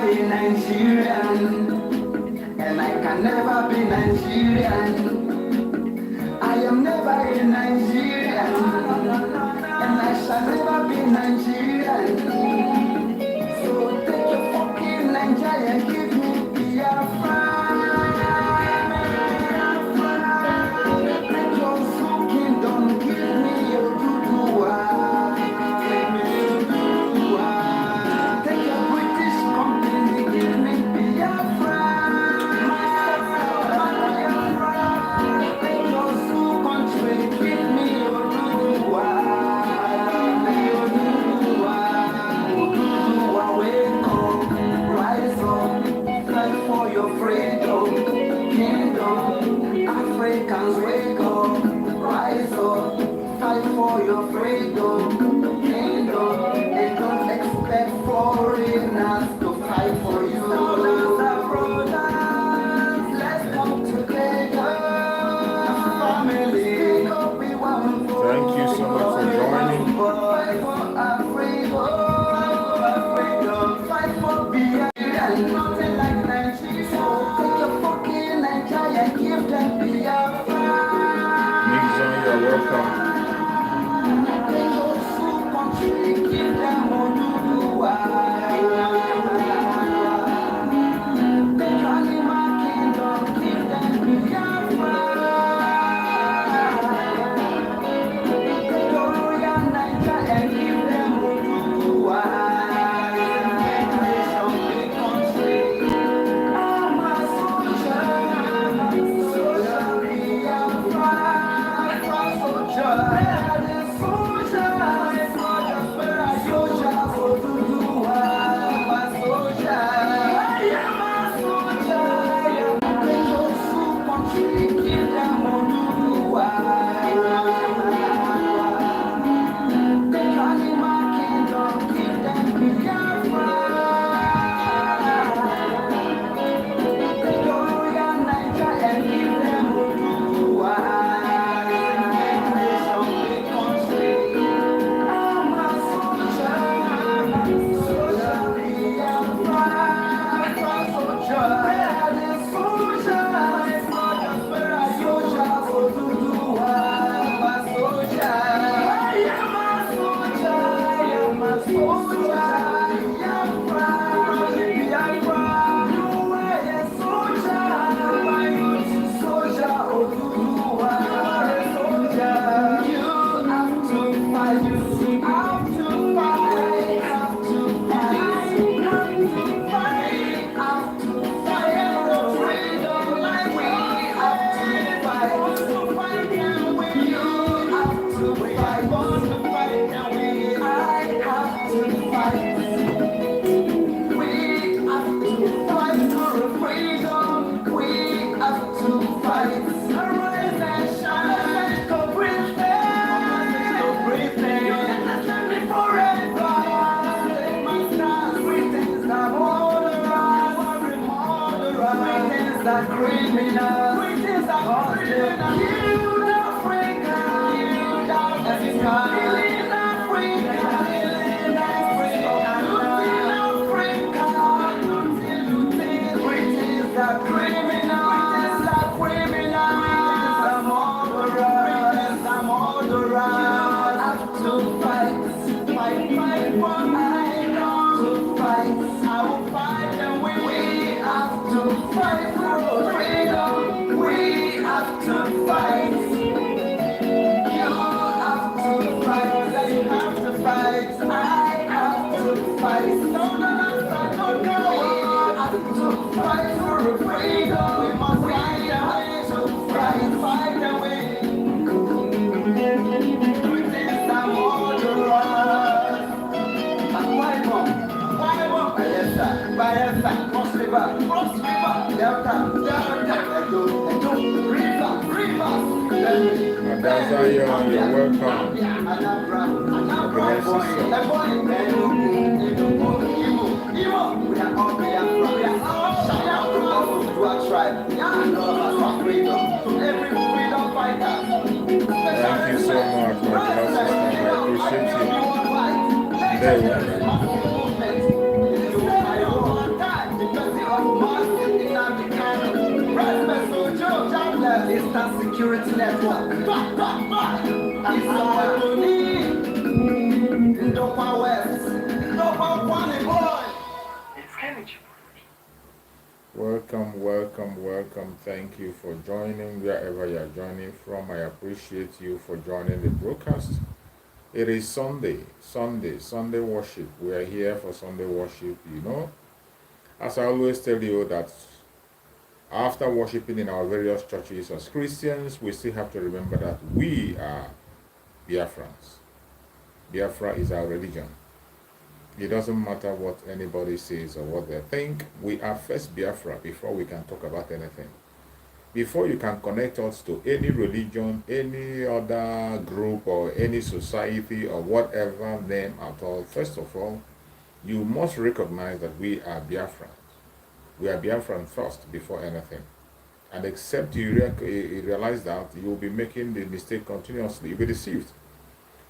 never a Nigerian, and I can never be Nigerian. I am never a Nigerian, and I shall never be Nigerian. So take your fucking Nigeria and give me Biafra. Take your soul kingdom, give me your Dudua. Take your British company, give me Biafra. Take your soul country, give me your Dudua. Wake up, rise up, fight for your freedom, kingdom. Africans wake up, rise up, fight for your freedom, kingdom. And don't expect foreigners to fight for you. Brothers and brothers, let's come together. Family, we want for Thank you so much for joining. fight for Africa. Fight for Biafra, nothing like Nigeria. So take your fucking Nigeria and give them Biafra. Nixon, you're welcome. Take your soul country, give them Oduduwa. Take animal kingdom, give them Biafra. Take your royal Nigeria and give them Oduduwa. You're welcome. Thank you so much, my beloved sister. I appreciate you. There you are. Welcome, welcome, welcome. Thank you for joining wherever you are joining from. I appreciate you for joining the broadcast. It is Sunday worship. We are here for Sunday worship, you know. As I always tell you that after worshiping in our various churches as Christians, we still have to remember that we are Biafrans. Biafra is our religion. It doesn't matter what anybody says or what they think. We are first Biafra before we can talk about anything. Before you can connect us to any religion, any other group, or any society, or whatever name at all, first of all, you must recognize that we are Biafrans. We are Biafran first before anything. And except you realize that, you will be making the mistake continuously. You'll be deceived.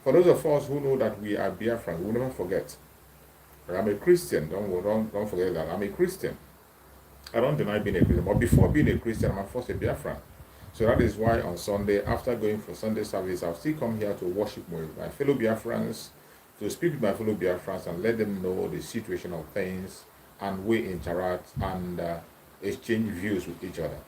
For those of us who know that we are Biafran, we will never forget. I'm a Christian. Don't forget that. I'm a Christian. I don't deny being a Christian. But before being a Christian, I'm first a Biafran. So that is why on Sunday, after going for Sunday service, I'll still come here to worship with my fellow Biafrans, to speak with my fellow Biafrans and let them know the situation of things, and we interact and exchange views with each other.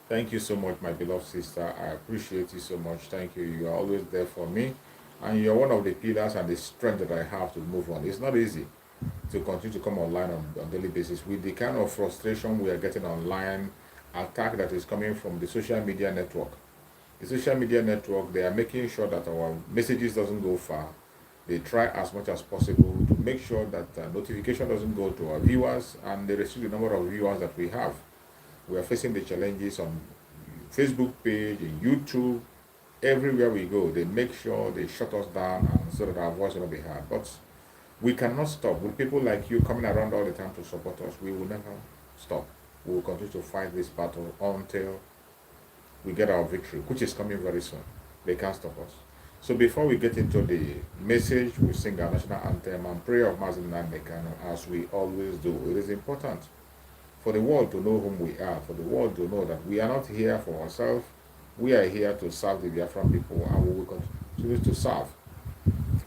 Thank you so much, my beloved sister. I appreciate you so much. Thank you. You are always there for me. And you're one of the pillars and the strength that I have to move on. It's not easy to continue to come online on a daily basis with the kind of frustration we are getting online, attack that is coming from the social media network. The social media network, they are making sure that our messages doesn't go far. They try as much as possible to make sure that notification doesn't go to our viewers, and they restrict the number of viewers that we have. We are facing the challenges on Facebook page, and YouTube. Everywhere we go, they make sure they shut us down, and so that our voice will not be heard. But we cannot stop. With people like you coming around all the time to support us, we will never stop. We will continue to fight this battle until we get our victory, which is coming very soon. They can't stop us. So before we get into the message, we sing our national anthem and prayer of Mass Nnamdi, as we always do. It is important for the world to know whom we are, for the world to know that we are not here for ourselves. We are here to serve the Biafran people, and we will continue to serve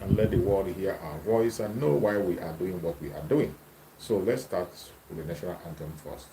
and let the world hear our voice and know why we are doing what we are doing. So let's start with the national anthem first.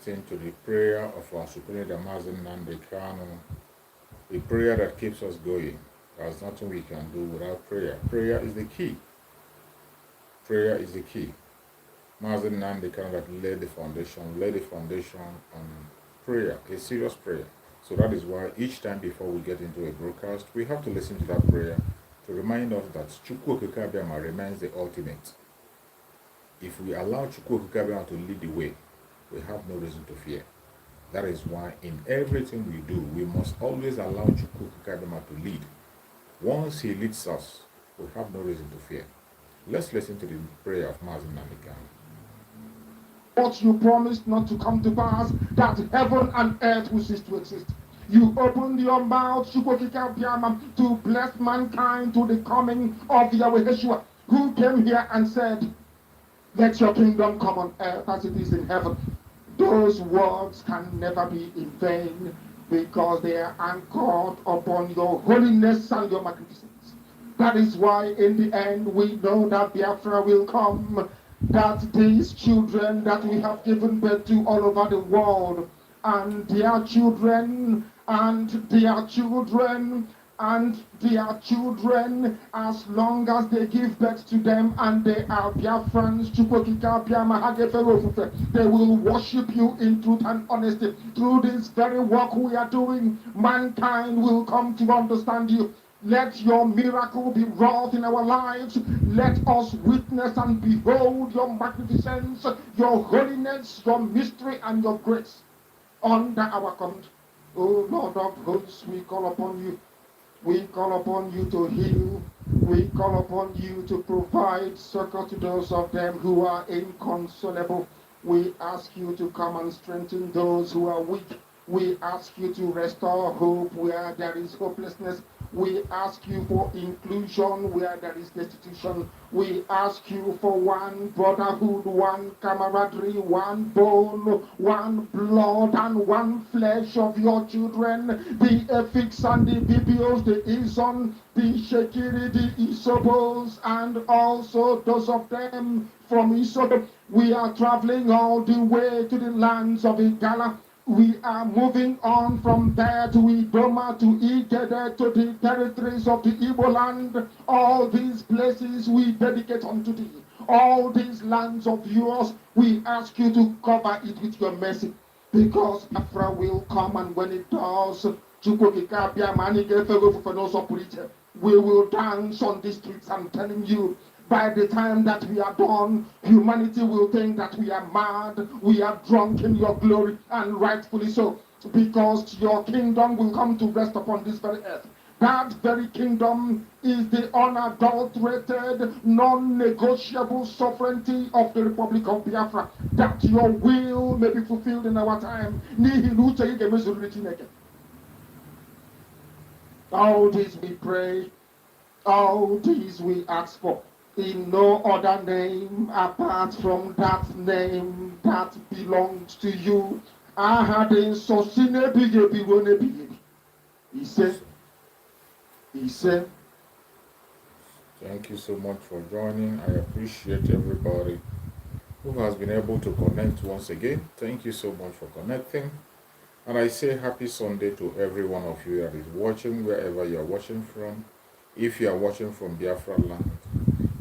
listening to the prayer of our Supreme Leader Mazen Nnamdi Kanu, the prayer that keeps us going. There's nothing we can do without prayer. Prayer is the key. Prayer is the key. Mazen Nnamdi Kanu that laid the foundation on prayer, a serious prayer. So that is why each time before we get into a broadcast, we have to listen to that prayer to remind us that Chukwu Okike Abiama remains the ultimate. If we allow Chukwu Okike Abiama to lead the way, we have no reason to fear. That is why in everything we do, we must always allow Chukwu Okike Abiama to lead. Once he leads us, we have no reason to fear. Let's listen to the prayer of Mazen Nnamdi Kanu. What you promised not to come to pass, that heaven and earth will cease to exist. You opened your mouth, Chukwu Okike Abiama, to bless mankind to the coming of Yahweh Yeshua, who came here and said, let your kingdom come on earth as it is in heaven. Those words can never be in vain because they are anchored upon your holiness and your magnificence. That is why in the end we know that Biafra will come, that these children that we have given birth to all over the world, and their children, and their children, and their children, as long as they give birth to them and they are Biafrans, they will worship you in truth and honesty. Through this very work we are doing, mankind will come to understand you. Let your miracle be wrought in our lives. Let us witness and behold your magnificence, your holiness, your mystery, and your grace under our command. O Lord of hosts, we call upon you. We call upon you to heal. We call upon you to provide succor to those of them who are inconsolable. We ask you to come and strengthen those who are weak. We ask you to restore hope where there is hopelessness. We ask you for inclusion where there is destitution. We ask you for one brotherhood, one camaraderie, one bone, one blood, and one flesh of your children. The Efiks and the Bibios, the Ison, the Shekiri, the Isobos, and also those of them from Isobo. We are traveling all the way to the lands of Igala. We are moving on from there to Idoma, to Igede, to the territories of the Igbo land. All these places we dedicate unto thee. All these lands of yours, we ask you to cover it with your mercy. Because Biafra will come, and when it does, we will dance on the streets. I'm telling you, by the time that we are done, humanity will think that we are mad, we are drunk in your glory, and rightfully so, because your kingdom will come to rest upon this very earth. That very kingdom is the unadulterated, non-negotiable sovereignty of the Republic of Biafra, that your will may be fulfilled in our time. All this we pray, all this we ask for, in no other name apart from that name that belongs to you. He said, Thank you so much for joining. I appreciate everybody who has been able to connect once again. Thank you so much for connecting. And I say happy Sunday to every one of you that is watching, wherever you are watching from. If you are watching from Biafra land,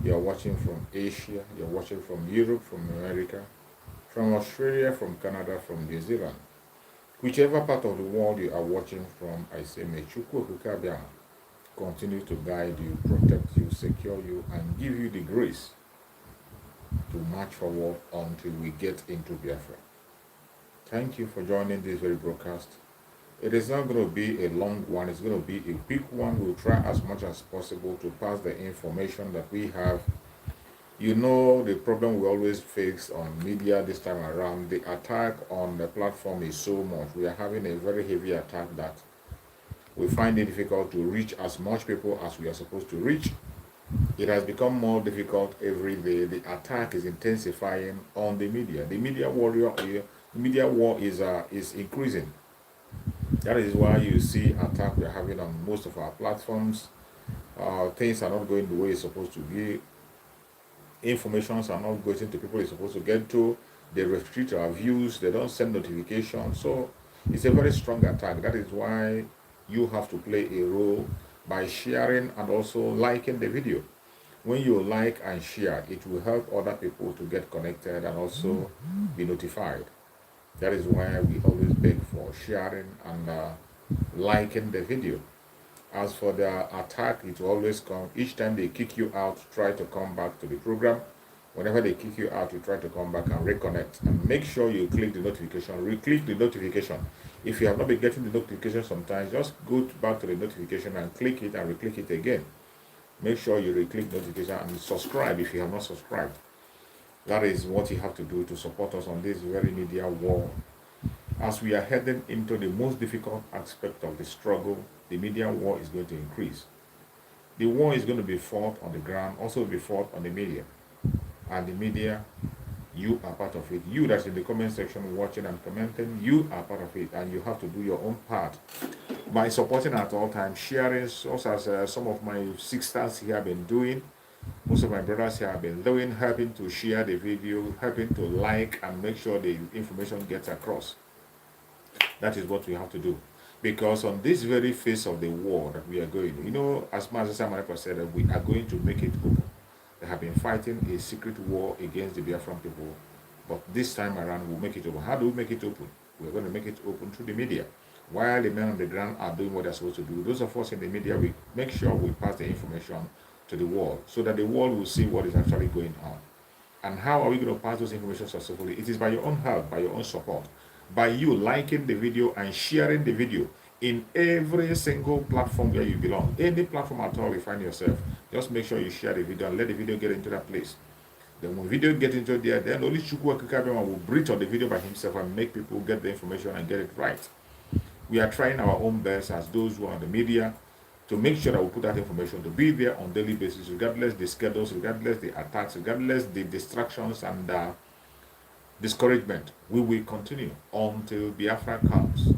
you are watching from Asia, you are watching from Europe, from America, from Australia, from Canada, from New Zealand. Whichever part of the world you are watching from, I say may Chukwu Okike Abiama continue to guide you, protect you, secure you, and give you the grace to march forward until we get into Biafra. Thank you for joining this very broadcast. It is not going to be a long one, it's going to be a quick one. We'll try as much as possible to pass the information that we have. You know, the problem we always face on media this time around, the attack on the platform is so much. We are having a very heavy attack that we find it difficult to reach as much people as we are supposed to reach. It has become more difficult every day. The attack is intensifying on the media. The media war is increasing. That is why you see attack we are having on most of our platforms. Things are not going the way it's supposed to be. Informations are not going to people it's supposed to get to. they restrict our views, they don't send notifications. So it's a very strong attack. That is why you have to play a role by sharing and also liking the video. When you like and share, it will help other people to get connected and also be notified. That is why we always beg for sharing and liking the video. As for the attack, it will always come. Each time they kick you out, try to come back to the program. Whenever they kick you out, you try to come back and reconnect. And make sure you click the notification. Re-click the notification. If you have not been getting the notification sometimes, just go back to the notification and click it and re-click it again. Make sure you re-click notification and subscribe if you have not subscribed. That is what you have to do to support us on this very media war. As we are heading into the most difficult aspect of the struggle, the media war is going to increase. The war is going to be fought on the ground, also be fought on the media. And the media, you are part of it. You that's in the comment section watching and commenting, you are part of it, and you have to do your own part by supporting at all times, sharing, just as some of my sisters here have been doing, most of my brothers here have been doing, helping to share the video, helping to like and make sure the information gets across. That is what we have to do. Because on this very phase of the war that we are going, as Master Samanapa said, that we are going to make it open. They have been fighting a secret war against the Biafran people, but this time around we'll make it open. How do we make it open? We're going to make it open through the media. While the men on the ground are doing what they're supposed to do, those of us in the media, we make sure we pass the information to the world so that the world will see what is actually going on. And how are we going to pass those information successfully? It is by your own help, by your own support, by you liking the video and sharing the video in every single platform where you belong. Any platform at all you find yourself, just make sure you share the video and let the video get into that place. Then when video get into there, then only Chukwu Akikabema will breach on the video by himself and make people get the information and get it right. We are trying our own best as those who are in the media to make sure that we put that information to be there on daily basis, regardless the schedules, regardless the attacks, regardless the distractions and discouragement. We will continue until Biafra comes.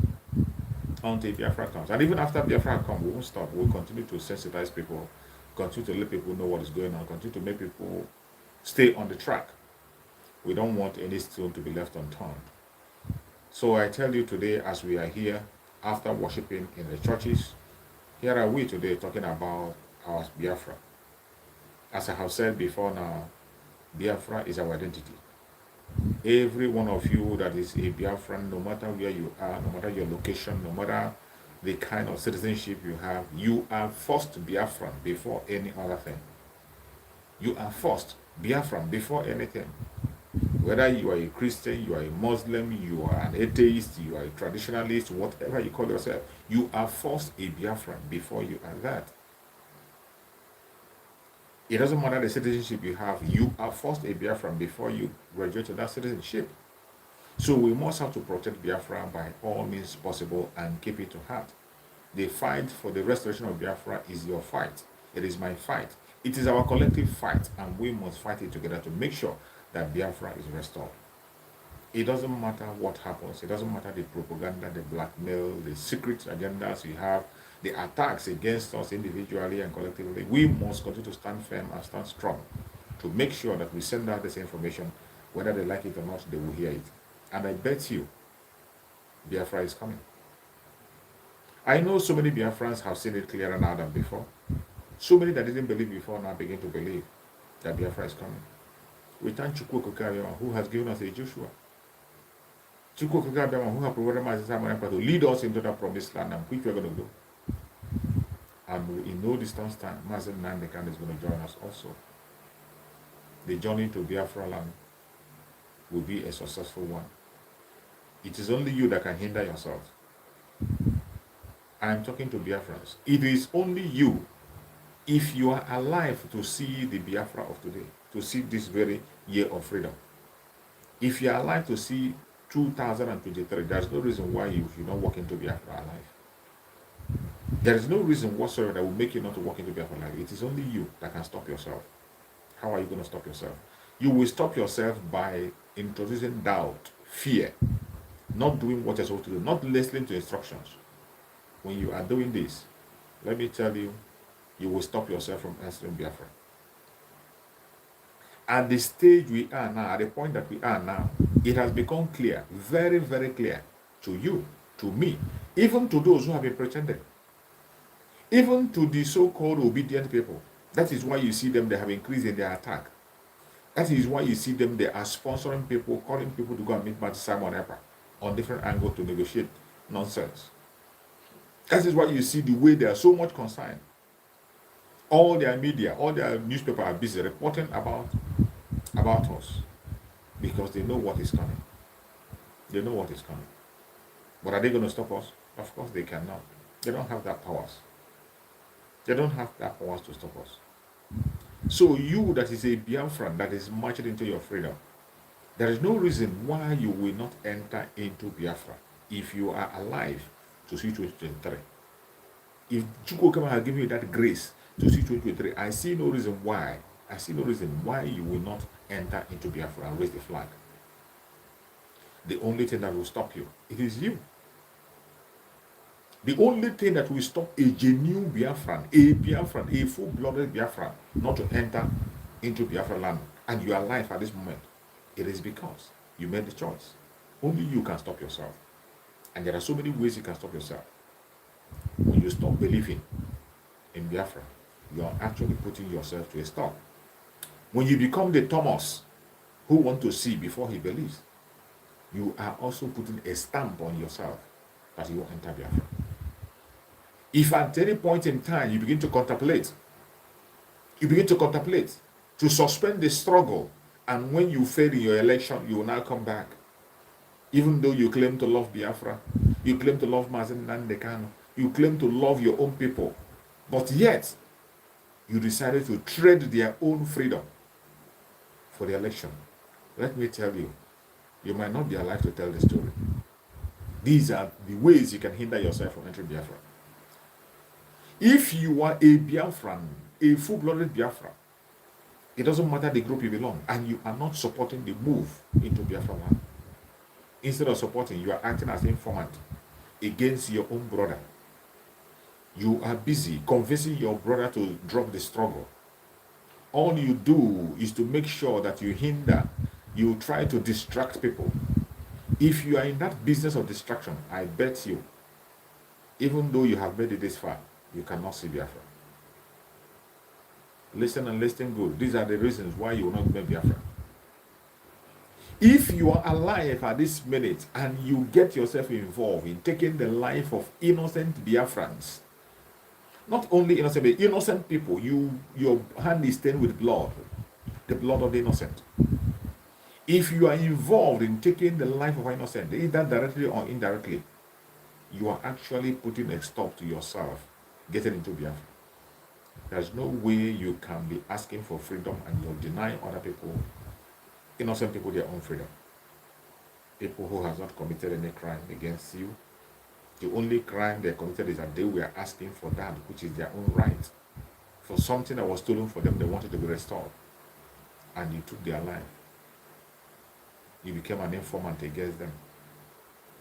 Until Biafra comes. And even after Biafra comes, we won't stop. We'll continue to sensitize people, continue to let people know what is going on, continue to make people stay on the track. We don't want any stone to be left unturned. So I tell you today, as we are here, after worshiping in the churches, here are we today talking about our Biafra. As I have said before now, Biafra is our identity. Every one of you that is a Biafran, no matter where you are, no matter your location, no matter the kind of citizenship you have, you are first Biafran before any other thing. You are first Biafran before anything. Whether you are a Christian, you are a Muslim, you are an atheist, you are a traditionalist, whatever you call yourself, you are first a Biafran before you are that. It doesn't matter the citizenship you have, you are first a Biafran before you graduate to that citizenship. So we must have to protect Biafra by all means possible and keep it to heart. The fight for the restoration of Biafra is your fight. It is my fight. It is our collective fight, and we must fight it together to make sure that Biafra is restored. It doesn't matter what happens. It doesn't matter the propaganda, the blackmail, the secret agendas you have, the attacks against us individually and collectively. We must continue to stand firm and stand strong to make sure that we send out this information. Whether they like it or not, they will hear it. And I bet you, Biafra is coming. I know so many Biafrans have seen it clearer now than before. So many that didn't believe before now begin to believe that Biafra is coming. We thank Chukwu Okikabiyama, who has given us a Joshua. Chukwu Okikabiyama, who has provided us to lead us into that promised land, and which we are going to do. And in no distance time, Mazen Nandekan is going to join us also. The journey to Biafra land will be a successful one. It is only you that can hinder yourself. I am talking to Biafrans. It is only you, if you are alive to see the Biafra of today, to see this very year of freedom. If you are alive to see 2023, there's no reason why you should not walk into Biafra alive. There is no reason whatsoever that will make you not to walk into Biafra alive. It is only you that can stop yourself. How are you going to stop yourself? You will stop yourself by introducing doubt, fear, not doing what you're supposed to do, not listening to instructions. When you are doing this, let me tell you, you will stop yourself from answering Biafra. At the stage we are now, at the point that we are now, It has become clear, very, very clear to you, to me, even to those who have been pretending, even to the so-called obedient people. That is why you see them, they have increased in their attack. That is why you see them, they are sponsoring people, calling people to go and meet Martin Simon Epa on different angles to negotiate nonsense. That is why you see the way they are so much concerned. All their media, all their newspaper are busy reporting about us because they know what is coming. They know what is coming. But are they going to stop us? Of course they cannot. They don't have that powers. They don't have that powers to stop us. So you that is a Biafran that is marching into your freedom, there is no reason why you will not enter into Biafra if you are alive to see 2023. If Chukwukema has given you that grace to see 2023, I see no reason why you will not enter into Biafra and raise the flag. The only thing that will stop you, it is you. The only thing that will stop a genuine Biafran, a full-blooded Biafran, not to enter into Biafra land, and you are alive at this moment, it is because you made the choice. Only you can stop yourself. And there are so many ways you can stop yourself. When you stop believing in Biafra, you are actually putting yourself to a stop. When you become the Thomas who want to see before he believes, you are also putting a stamp on yourself that you will enter Biafra. If at any point in time you begin to contemplate to suspend the struggle, and when you fail in your election, you will now come back. Even though you claim to love Biafra, you claim to love Mazen Nandekano, you claim to love your own people, but yet you decided to trade their own freedom for the election. Let me tell you, you might not be alive to tell the story. These are the ways you can hinder yourself from entering Biafra. If you are a Biafran, a full-blooded Biafra, it doesn't matter the group you belong, and you are not supporting the move into Biafra land. Instead of supporting, you are acting as informant against your own brother. You are busy convincing your brother to drop the struggle. All you do is to make sure that you try to distract people. If you are in that business of distraction, I bet you, even though you have made it this far, you cannot see Biafra. Listen and listen good. These are the reasons why you will not make Biafra. If you are alive at this minute and you get yourself involved in taking the life of innocent Biafrans, not only innocent, but innocent people, your hand is stained with blood, the blood of the innocent. If you are involved in taking the life of an innocent, either directly or indirectly, you are actually putting a stop to yourself getting into Biafra. There's no way you can be asking for freedom and you're denying other people, innocent people, their own freedom. People who have not committed any crime against you. The only crime they committed is that they were asking for that which is their own right. For something that was stolen for them, they wanted to be restored. And you took their life. You became an informant against them.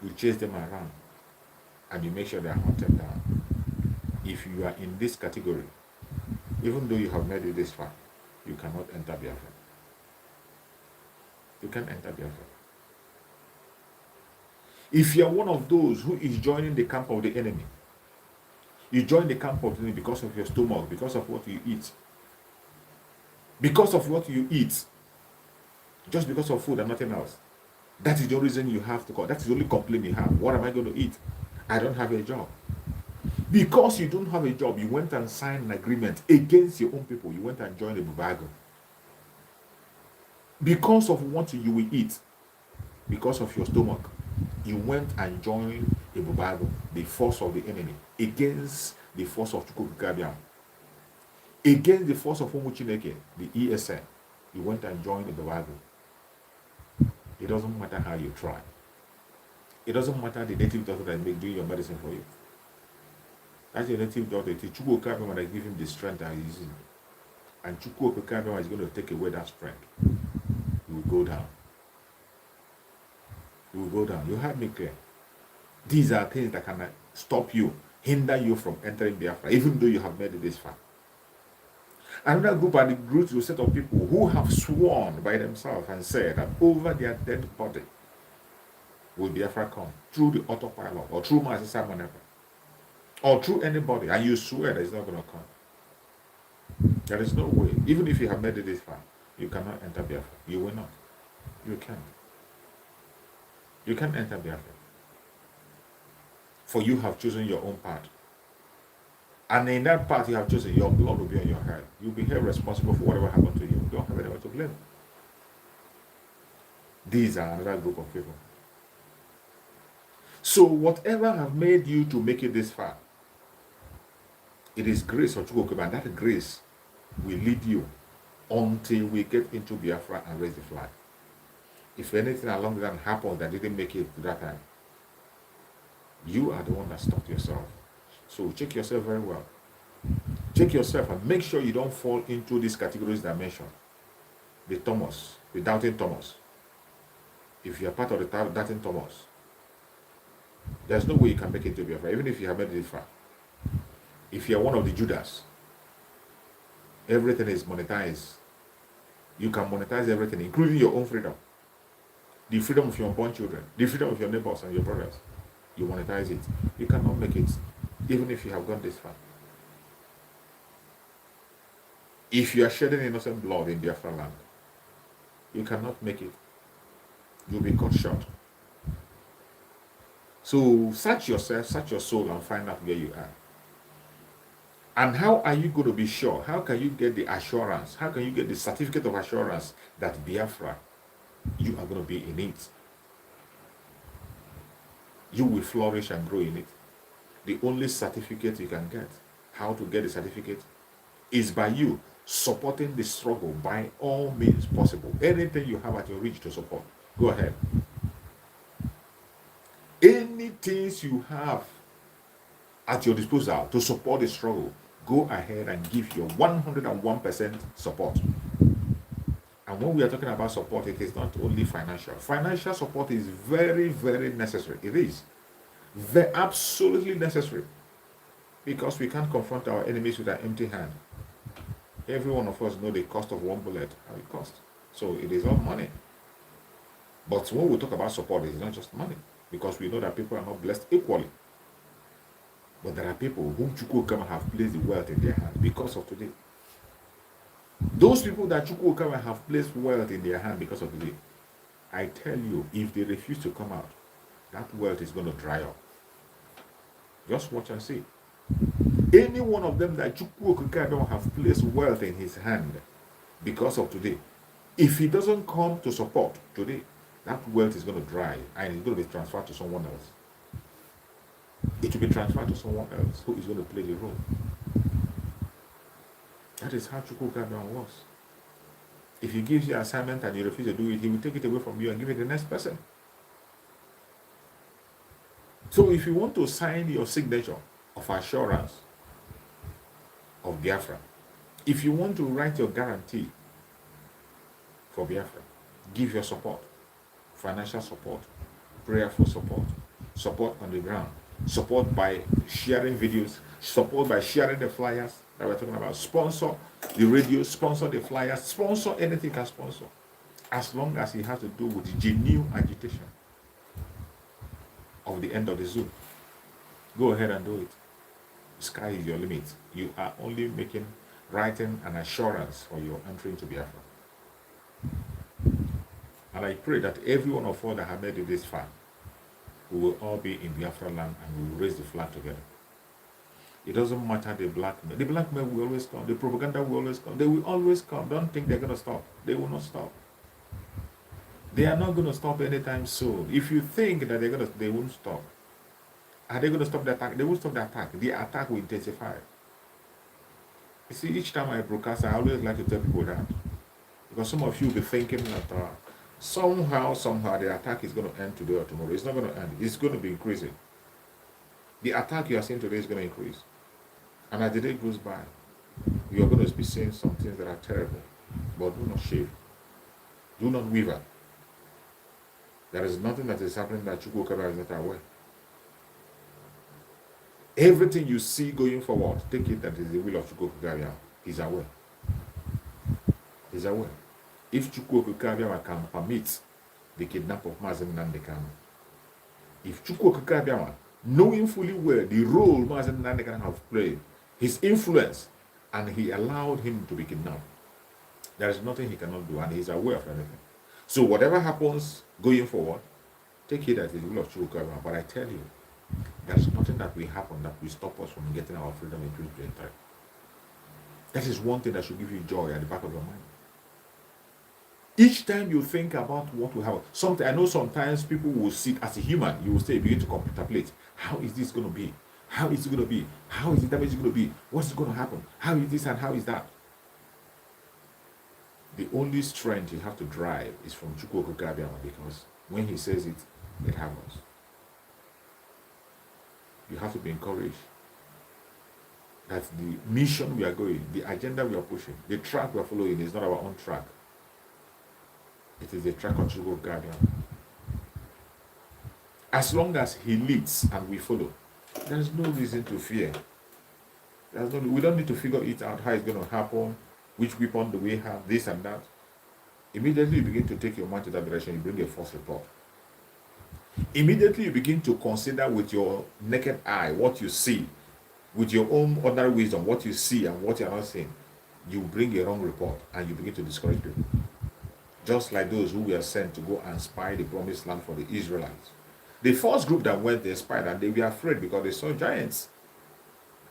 You chased them around. And you make sure they are hunted down. If you are in this category, even though you have made it this far, you cannot enter Biafra. You can't enter Biafra. If you are one of those who is joining the camp of the enemy, you join the camp of the enemy because of your stomach, because of what you eat. Because of what you eat. Just because of food and nothing else. That is the reason you have to call. That is the only complaint you have. What am I going to eat? I don't have a job. Because you don't have a job, you went and signed an agreement against your own people. You went and joined the Bubago. Because of what you will eat, because of your stomach, you went and joined the Bubago, the force of the enemy, against the force of Chukwukabiam, against the force of Umuchineke, the ESN. You went and joined the Bubago. It doesn't matter how you try. It doesn't matter the native doctor that make doing your medicine for you. That's your native doctor. Chukwukabiam that give him the strength that he's using. And Chukwukabiam is going to take away that strength. You will go down. You will go down. You have me clear. These are things that can stop you, hinder you from entering Biafra, even though you have made it this far. Another group are the groups will set of people who have sworn by themselves and said that over their dead body will Biafra come through the autopilot or through Master Simon Ever or through anybody, and you swear that it's not going to come. There is no way. Even if you have made it this far, you cannot enter Biafra. You will not. You can't. You can't enter Biafra. For you have chosen your own path. And in that path you have chosen, your blood will be on your head. You'll be held responsible for whatever happened to you. You don't have anyone to blame. These are another group of people. So whatever have made you to make it this far, it is grace of Chukwuka, and that grace will lead you until we get into Biafra and raise the flag. If anything along that happens that didn't make it to that time, you are the one that stopped yourself. So check yourself very well. Check yourself and make sure you don't fall into these categories that I mentioned. The Thomas, the doubting Thomas. If you are part of the doubting Thomas, there's no way you can make it to Biafra, even if you have made it far. If you are one of the Judas, everything is monetized. You can monetize everything, including your own freedom. The freedom of your unborn children, the freedom of your neighbors and your brothers. You monetize it. You cannot make it, even if you have gone this far. If you are shedding innocent blood in Biafra land, you cannot make it. You'll be cut short. So search yourself, search your soul, and find out where you are. And how are you going to be sure? How can you get the assurance? How can you get the certificate of assurance that Biafra, you are going to be in it? You will flourish and grow in it. The only certificate you can get, how to get the certificate, is by you supporting the struggle by all means possible. Anything you have at your reach to support, go ahead. Anything you have at your disposal to support the struggle, go ahead and give your 101% support. And when we are talking about support, it is not only financial. Financial support is very, very necessary. It is absolutely necessary, because we can't confront our enemies with an empty hand. Every one of us know the cost of one bullet, how it costs. So it is all money. But when we talk about support, it's not just money, because we know that people are not blessed equally. But there are people whom Chukwuka have placed the wealth in their hand because of today. Those people that Chukwuka have placed wealth in their hand because of today, I tell you, if they refuse to come out, that wealth is going to dry up. Just watch and see. Any one of them that Chukwuka don't have placed wealth in his hand because of today, if he doesn't come to support today, that wealth is going to dry and it's going to be transferred to someone else. It will be transferred to someone else who is going to play the role. That is how Chukwuka works. If he gives you an assignment and you refuse to do it, he will take it away from you and give it to the next person. So if you want to sign your signature of assurance of Biafra, if you want to write your guarantee for Biafra, give your support, financial support, prayerful support, support on the ground, support by sharing videos, support by sharing the flyers that we're talking about, sponsor the radio, sponsor the flyers, sponsor anything you can sponsor, as long as it has to do with the genuine agitation of the end of the zoo. Go ahead and do it. Sky is your limit. You are only writing an assurance for your entry into Biafra. And I pray that every one of us that have made it this far, we will all be in Biafra land and we will raise the flag together. It doesn't matter the blackmail. The blackmail will always come. The propaganda will always come. They will always come. Don't think they're going to stop. They will not stop. They are not going to stop anytime soon. If you think that they won't stop. Are they going to stop the attack? They won't stop the attack. The attack will intensify. You see, each time I broadcast, I always like to tell people that. Because some of you will be thinking that somehow the attack is going to end today or tomorrow. It's not going to end. It's going to be increasing. The attack you are seeing today is going to increase. And as the day goes by, you are going to be seeing some things that are terrible. But do not shave. Do not waver. There is nothing that is happening that Chukwuka is not aware. Everything you see going forward, take it that is the will of Chukwuka. He's aware. He's aware. If Chukwuka Kabiama can permit the kidnap of Mazen Nandekano, if Chukwuka Kabiama, knowing fully well the role Mazen Nandekano have played, his influence, and he allowed him to be kidnapped, there is nothing he cannot do, and he's aware of everything. So whatever happens going forward, take it as the will of Chukwuka Kabiama. But I tell you, there's nothing that will happen that will stop us from getting our freedom in 2023. That is one thing that should give you joy at the back of your mind. Each time you think about what will happen, I know sometimes people will sit as a human, you will say, begin to contemplate, how is this going to be? How is it going to be? How is the damage going to be? What's going to happen? How is this and how is that? The only strength you have to drive is from Chukwuka Kabiama, because when he says it, it happens. You have to be encouraged that the mission we are going, the agenda we are pushing, the track we are following is not our own track. It is the track of Chukwuka Kabiama. As long as he leads and we follow, there is no reason to fear. We don't need to figure it out, how it's going to happen, which weapon do we have, this and that. Immediately you begin to take your mind to that direction, you bring a false report. Immediately you begin to consider with your naked eye what you see, with your own ordinary wisdom, what you see and what you are not seeing. You bring a wrong report and you begin to discourage people. Just like those who were sent to go and spy the promised land for the Israelites. The first group that went, they spied and they were afraid because they saw giants.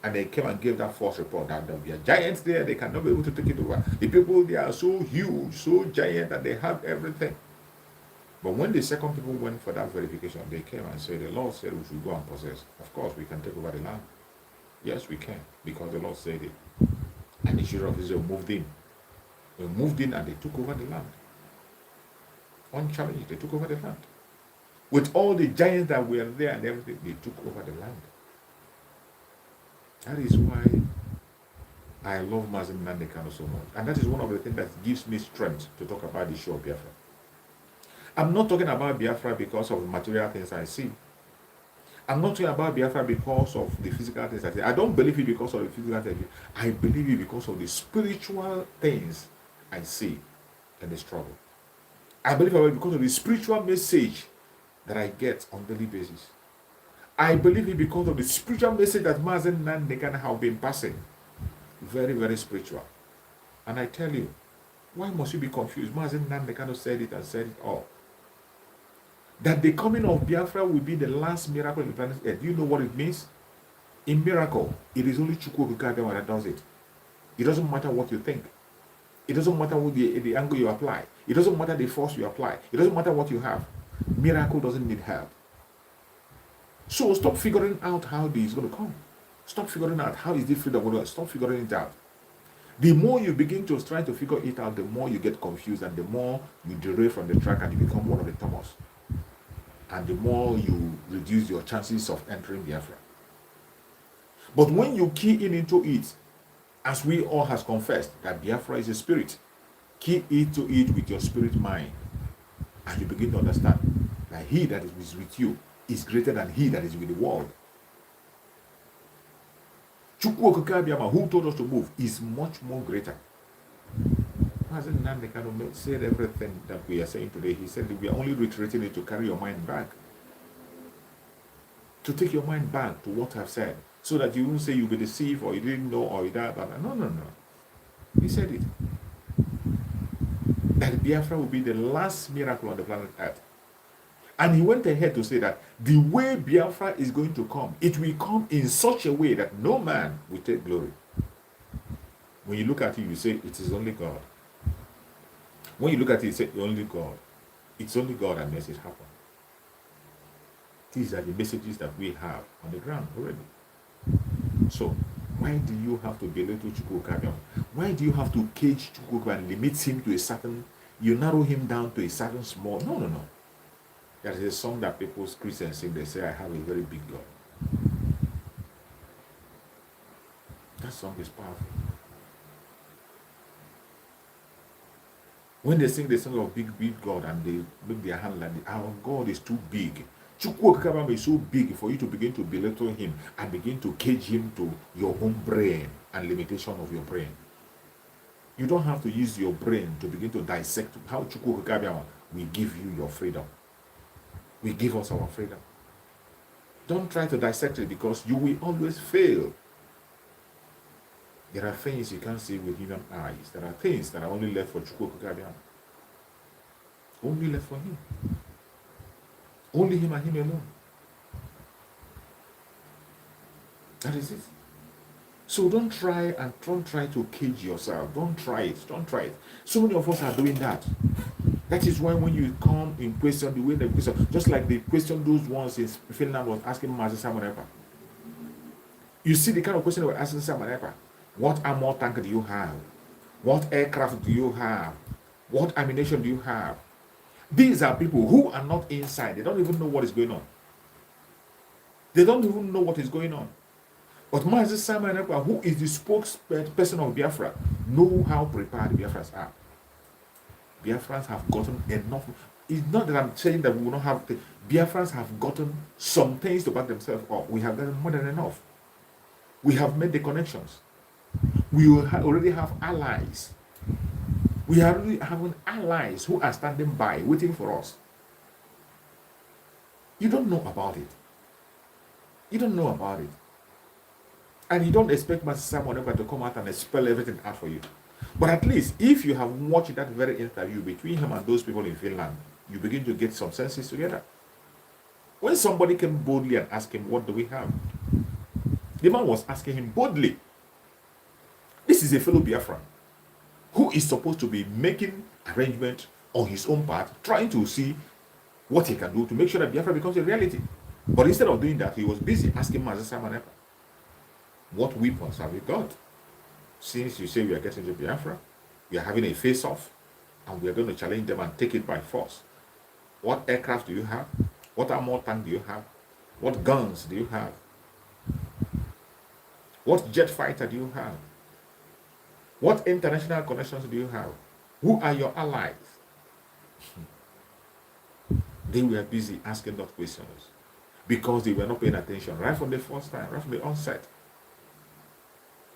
And they came and gave that false report that there will be giants there, they cannot be able to take it over. The people, they are so huge, so giant that they have everything. But when the second people went for that verification, they came and said, the Lord said we should go and possess. Of course, we can take over the land. Yes, we can, because the Lord said it. And the children of Israel moved in. They moved in and they took over the land. Unchallenged, they took over the land. With all the giants that were there and everything, they took over the land. That is why I love Mazen Nandekano so much. And that is one of the things that gives me strength to talk about the issue of Biafra. I'm not talking about Biafra because of the material things I see. I'm not talking about Biafra because of the physical things I see. I don't believe it because of the physical things. I believe it because of the spiritual things I see in the struggle. I believe it because of the spiritual message that I get on a daily basis. I believe it because of the spiritual message that Mazen Nandekano have been passing. Very, very spiritual. And I tell you, why must you be confused? Mazen Nandekano said it and said it all. That the coming of Biafra will be the last miracle in the planet Earth. Do you know what it means? In miracle, it is only Chukwuka Kabiama that does it. It doesn't matter what you think. It doesn't matter what the angle you apply. It doesn't matter the force you apply. It doesn't matter what you have. Miracle doesn't need help. So stop figuring out how this is going to come. Stop figuring out how is this freedom going to. Stop figuring it out. The more you begin to try to figure it out, the more you get confused and the more you derail from the track and you become one of the Thomas. And the more you reduce your chances of entering Biafra. But when you key into it, as we all has confessed that Biafra is a spirit, key into it with your spirit mind, and you begin to understand that he that is with you is greater than he that is with the world. Chukwuka Kabiama, who told us to move, is much more greater. Mazen Nandekano said everything that we are saying today. He said that we are only reiterating it to carry your mind back. To take your mind back to what I've said. So that you won't say you'll be deceived or you didn't know or you died. No. He said it. That Biafra will be the last miracle on the planet Earth. And he went ahead to say that the way Biafra is going to come, it will come in such a way that no man will take glory. When you look at it, you say, it is only God. When you look at it, you say, only God. It's only God that makes it happen. These are the messages that we have on the ground already. So, why do you have to belittle Chukwuka Kabiama? Why do you have to cage Chukwuka and limit him to a certain, you narrow him down to a certain small, no. There is a song that people, Christians sing, they say, I have a very big God. That song is powerful. When they sing the song of big God and they make their hand like, our God is too big. Chukwuka Kabiama is so big for you to begin to belittle him and begin to cage him to your own brain and limitation of your brain. You don't have to use your brain to begin to dissect how Chukwu Kabiama will give you your freedom. We give us our freedom. Don't try to dissect it because you will always fail. There are things you can't see with human eyes. There are things that are only left for Chukwu Kabiama. Only left for him. Only him and him alone. That is it. So don't try to cage yourself. Don't try it. Don't try it. So many of us are doing that. That is why when you come in question, the way they question, just like the question those ones in Finland was asking Master Simon Epa. You see the kind of question they were asking Simon Epa. What armor tank do you have? What aircraft do you have? What ammunition do you have? These are people who are not inside. They don't even know what is going on. They don't even know what is going on. But Master Simon Epa, who is the spokesperson of Biafra, know how prepared the Biafrans are. Biafrans have gotten enough. It's not that I'm saying that we will not have. Biafrans have gotten some things to back themselves up. We have gotten more than enough. We have made the connections. We already have allies. We are already having allies who are standing by, waiting for us. You don't know about it. You don't know about it. And you don't expect Master Simon Epa to come out and spell everything out for you. But at least, if you have watched that very interview between him and those people in Finland, you begin to get some senses together. When somebody came boldly and asked him, what do we have? The man was asking him boldly. This is a fellow Biafran who is supposed to be making arrangements on his own part, trying to see what he can do to make sure that Biafra becomes a reality. But instead of doing that, he was busy asking Master Simon Epa, what weapons have you got? Since you say we are getting to Biafra, we are having a face-off, and we are going to challenge them and take it by force. What aircraft do you have? What armor tank do you have? What guns do you have? What jet fighter do you have? What international connections do you have? Who are your allies? They were busy asking those questions because they were not paying attention right from the first time, right from the onset.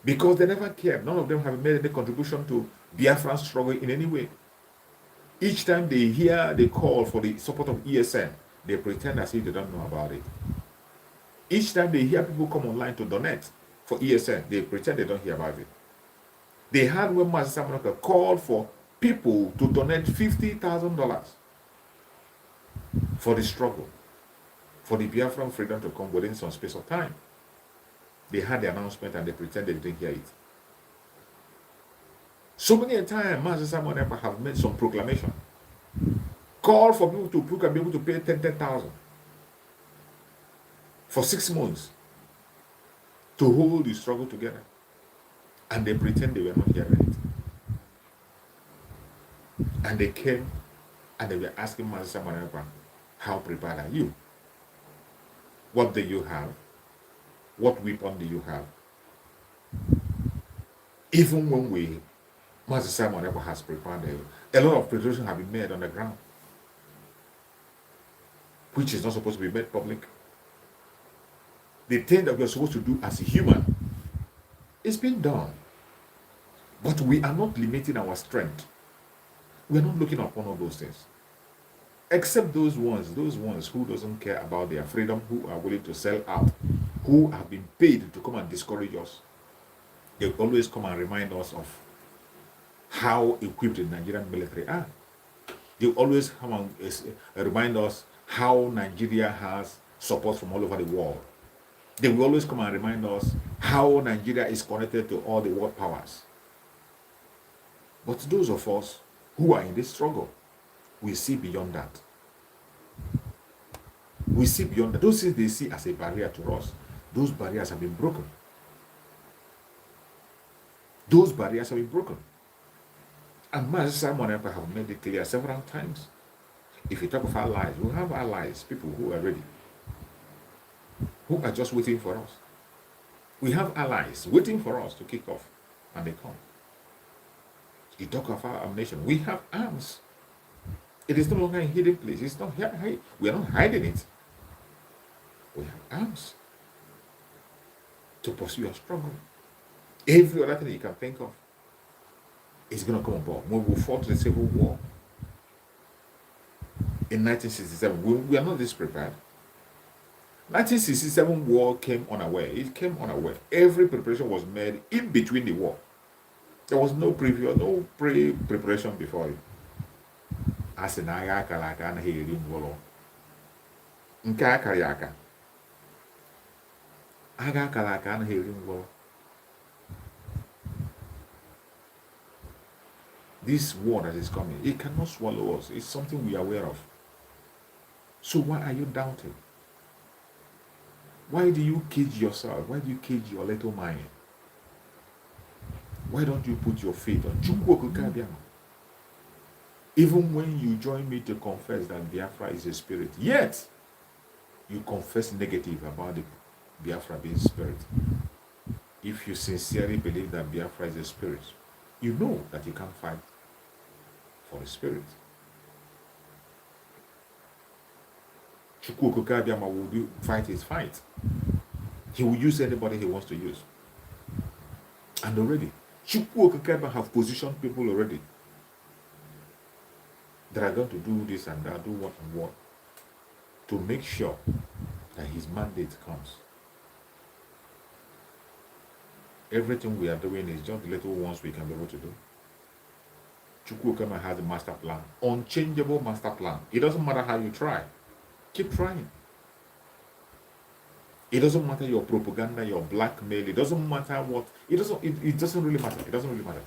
Because they never cared. None of them have made any contribution to Biafran struggle in any way. Each time they hear the call for the support of ESN, they pretend as if they don't know about it. Each time they hear people come online to donate for ESN, they pretend they don't hear about it. They had when Master Simon Epa called for people to donate $50,000 for the struggle, for the Biafran freedom to come within some space of time. They had the announcement and they pretended they didn't hear it. So many a time, Master Simon Epa have made some proclamation. Call for people to who can be able to pay 10,000 for 6 months to hold the struggle together. And they pretend they were not hearing it. And they came and they were asking Master Simon Epa, how prepared are you? What do you have? What weapon do you have? Even when Master Simon Epa has prepared, a lot of preparation have been made on the ground, which is not supposed to be made public. The thing that we are supposed to do as a human is being done. But we are not limiting our strength. We are not looking upon all those things. Except those ones who doesn't care about their freedom, who are willing to sell out, who have been paid to come and discourage us. They always come and remind us of how equipped the Nigerian military are. They always come and remind us how Nigeria has support from all over the world. They will always come and remind us how Nigeria is connected to all the world powers. But those of us who are in this struggle, we see beyond that. We see beyond that. Those things they see as a barrier to us, those barriers have been broken. Those barriers have been broken. And Master Simon Epa have made it clear several times. If you talk of allies, we have allies, people who are ready, who are just waiting for us. We have allies waiting for us to kick off, and they come. You talk of our nation, we have arms. It is no longer a hidden place. It's not here. We are not hiding it. We have arms to pursue our struggle. Every other thing you can think of. is going to come on board. When we fought the Civil War in 1967, we are not this prepared. 1967 war came unaware. It came unaware. Every preparation was made in between the war. There was no preview, no pre-preparation before it. As in aka like na heri ngwolo. Nke akara ya aka. Aga akara aka na heri ngwolo. This war that is coming, it cannot swallow us. It's something we are aware of. So why are you doubting? Why do you cage yourself? Why do you cage your little mind? Why don't you put your faith on Chukwu Okike? Even when you join me to confess that Biafra is a spirit, yet you confess negative about the Biafra being spirit. If you sincerely believe that Biafra is a spirit, you know that you can't fight for the spirit. Chukwu Okike will fight his fight. He will use anybody he wants to use. And already, Chukwu Okike have positioned people already that are going to do this and that, do what and what, to make sure that his mandate comes. Everything we are doing is just the little ones we can be able to do. Chukwu Okike has a master plan, unchangeable master plan. It doesn't matter how you try. Keep trying. It doesn't matter your propaganda, your blackmail. It doesn't matter what. It doesn't really matter. It doesn't really matter.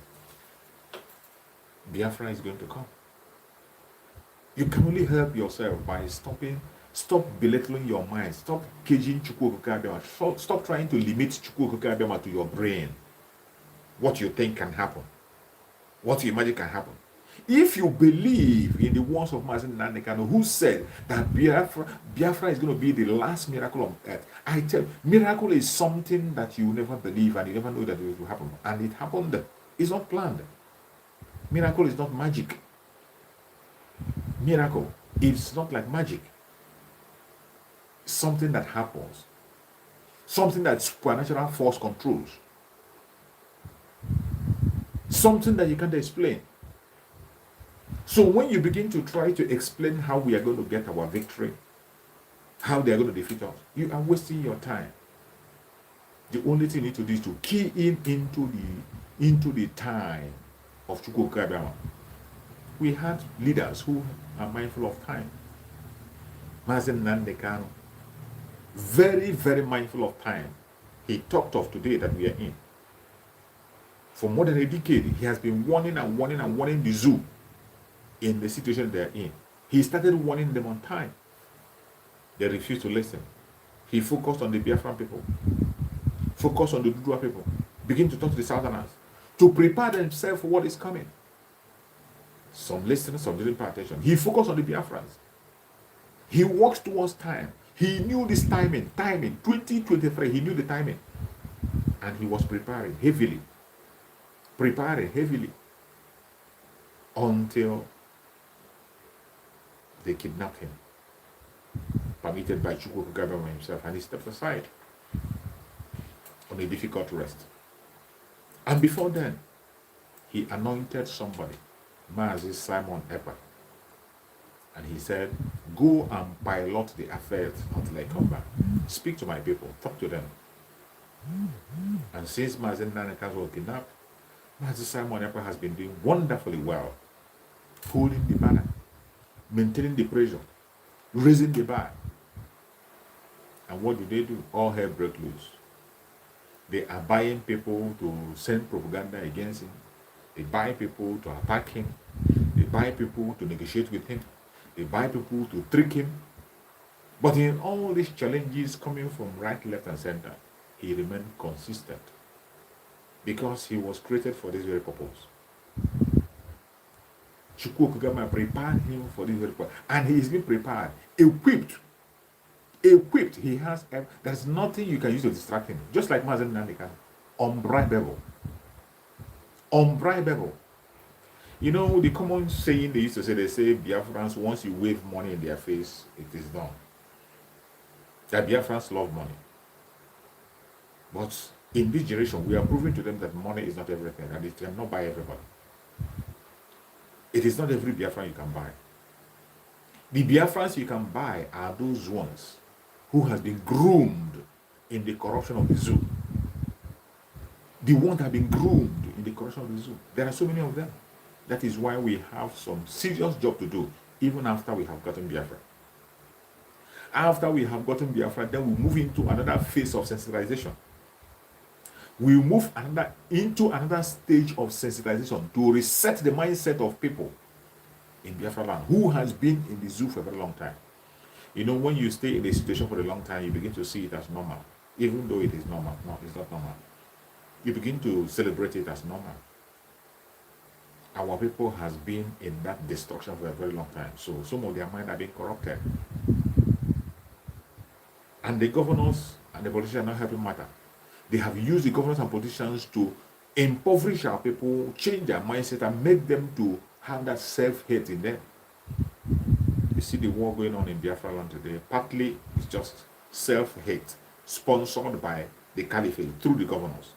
Biafra is going to come. You can only help yourself by stop belittling your mind. Stop caging Chukwu Okike. Stop trying to limit Chukwu Okike to your brain. What you think can happen. What you imagine can happen. If you believe in the words of Mazen Nandekano, who said that Biafra is going to be the last miracle on earth, I tell you, miracle is something that you never believe and you never know that it will happen. And it happened. It's not planned. Miracle is not magic. Miracle is not like magic. Something that happens. Something that supernatural force controls. Something that you can't explain. So when you begin to try to explain how we are going to get our victory, how they are going to defeat us, you are wasting your time. The only thing you need to do is to key into the time of Chukwu Okike. We had leaders who are mindful of time. Mazen Nandekano, very, very mindful of time. He talked of today that we are in. For more than a decade, he has been warning the zoo in the situation they are in. He started warning them on time. They refused to listen. He focused on the Biafran people, focused on the Dudua people, begin to talk to the Southerners to prepare themselves for what is coming. Some listened, some didn't pay attention. He focused on the Biafrans. He works towards time. He knew this timing, 2023, he knew the timing. And he was preparing heavily until they kidnapped him, permitted by Chukwu Okike himself, and he stepped aside on a difficult rest. And before then, he anointed somebody, Mazi Simon Epa, and he said, go and pilot the affairs until I come back. Speak to my people, talk to them. And since Mazi Nandekano was kidnapped, Mazi Simon Epa has been doing wonderfully well, holding the banner, maintaining the pressure, raising the bar. And what do? All hell broke loose. They are buying people to send propaganda against him. They buy people to attack him. They buy people to negotiate with him. They buy people to trick him. But in all these challenges coming from right, left, and center, he remained consistent because he was created for this very purpose. Chukwu Okike prepared him for this very purpose, and he is being prepared, equipped. He has. There's nothing you can use to distract him. Just like Mazen Nandekano, unbribable. You know the common saying they used to say. They say Biafrans, once you wave money in their face, it is done. That Biafrans love money. But in this generation, we are proving to them that money is not everything, and it cannot buy everybody. It is not every Biafran you can buy. The Biafrans you can buy are those ones who has been groomed in the corruption of the zoo. The ones that have been groomed in the corruption of the zoo. There are so many of them. That is why we have some serious job to do, even after we have gotten Biafra. After we have gotten Biafra, then we move into another phase of sensitization. We move into another stage of sensitization to reset the mindset of people in Biafra land who has been in the zoo for a very long time. You know, when you stay in a situation for a long time, you begin to see it as normal, even though it is normal. No, it's not normal. You begin to celebrate it as normal. Our people has been in that destruction for a very long time. So some of their mind have been corrupted. And the governors and the politicians are not helping matter. They have used the governors and politicians to impoverish our people, change their mindset, and make them to have that self-hate in them. You see the war going on in Biafra land today, partly it's just self-hate, sponsored by the caliphate through the governors.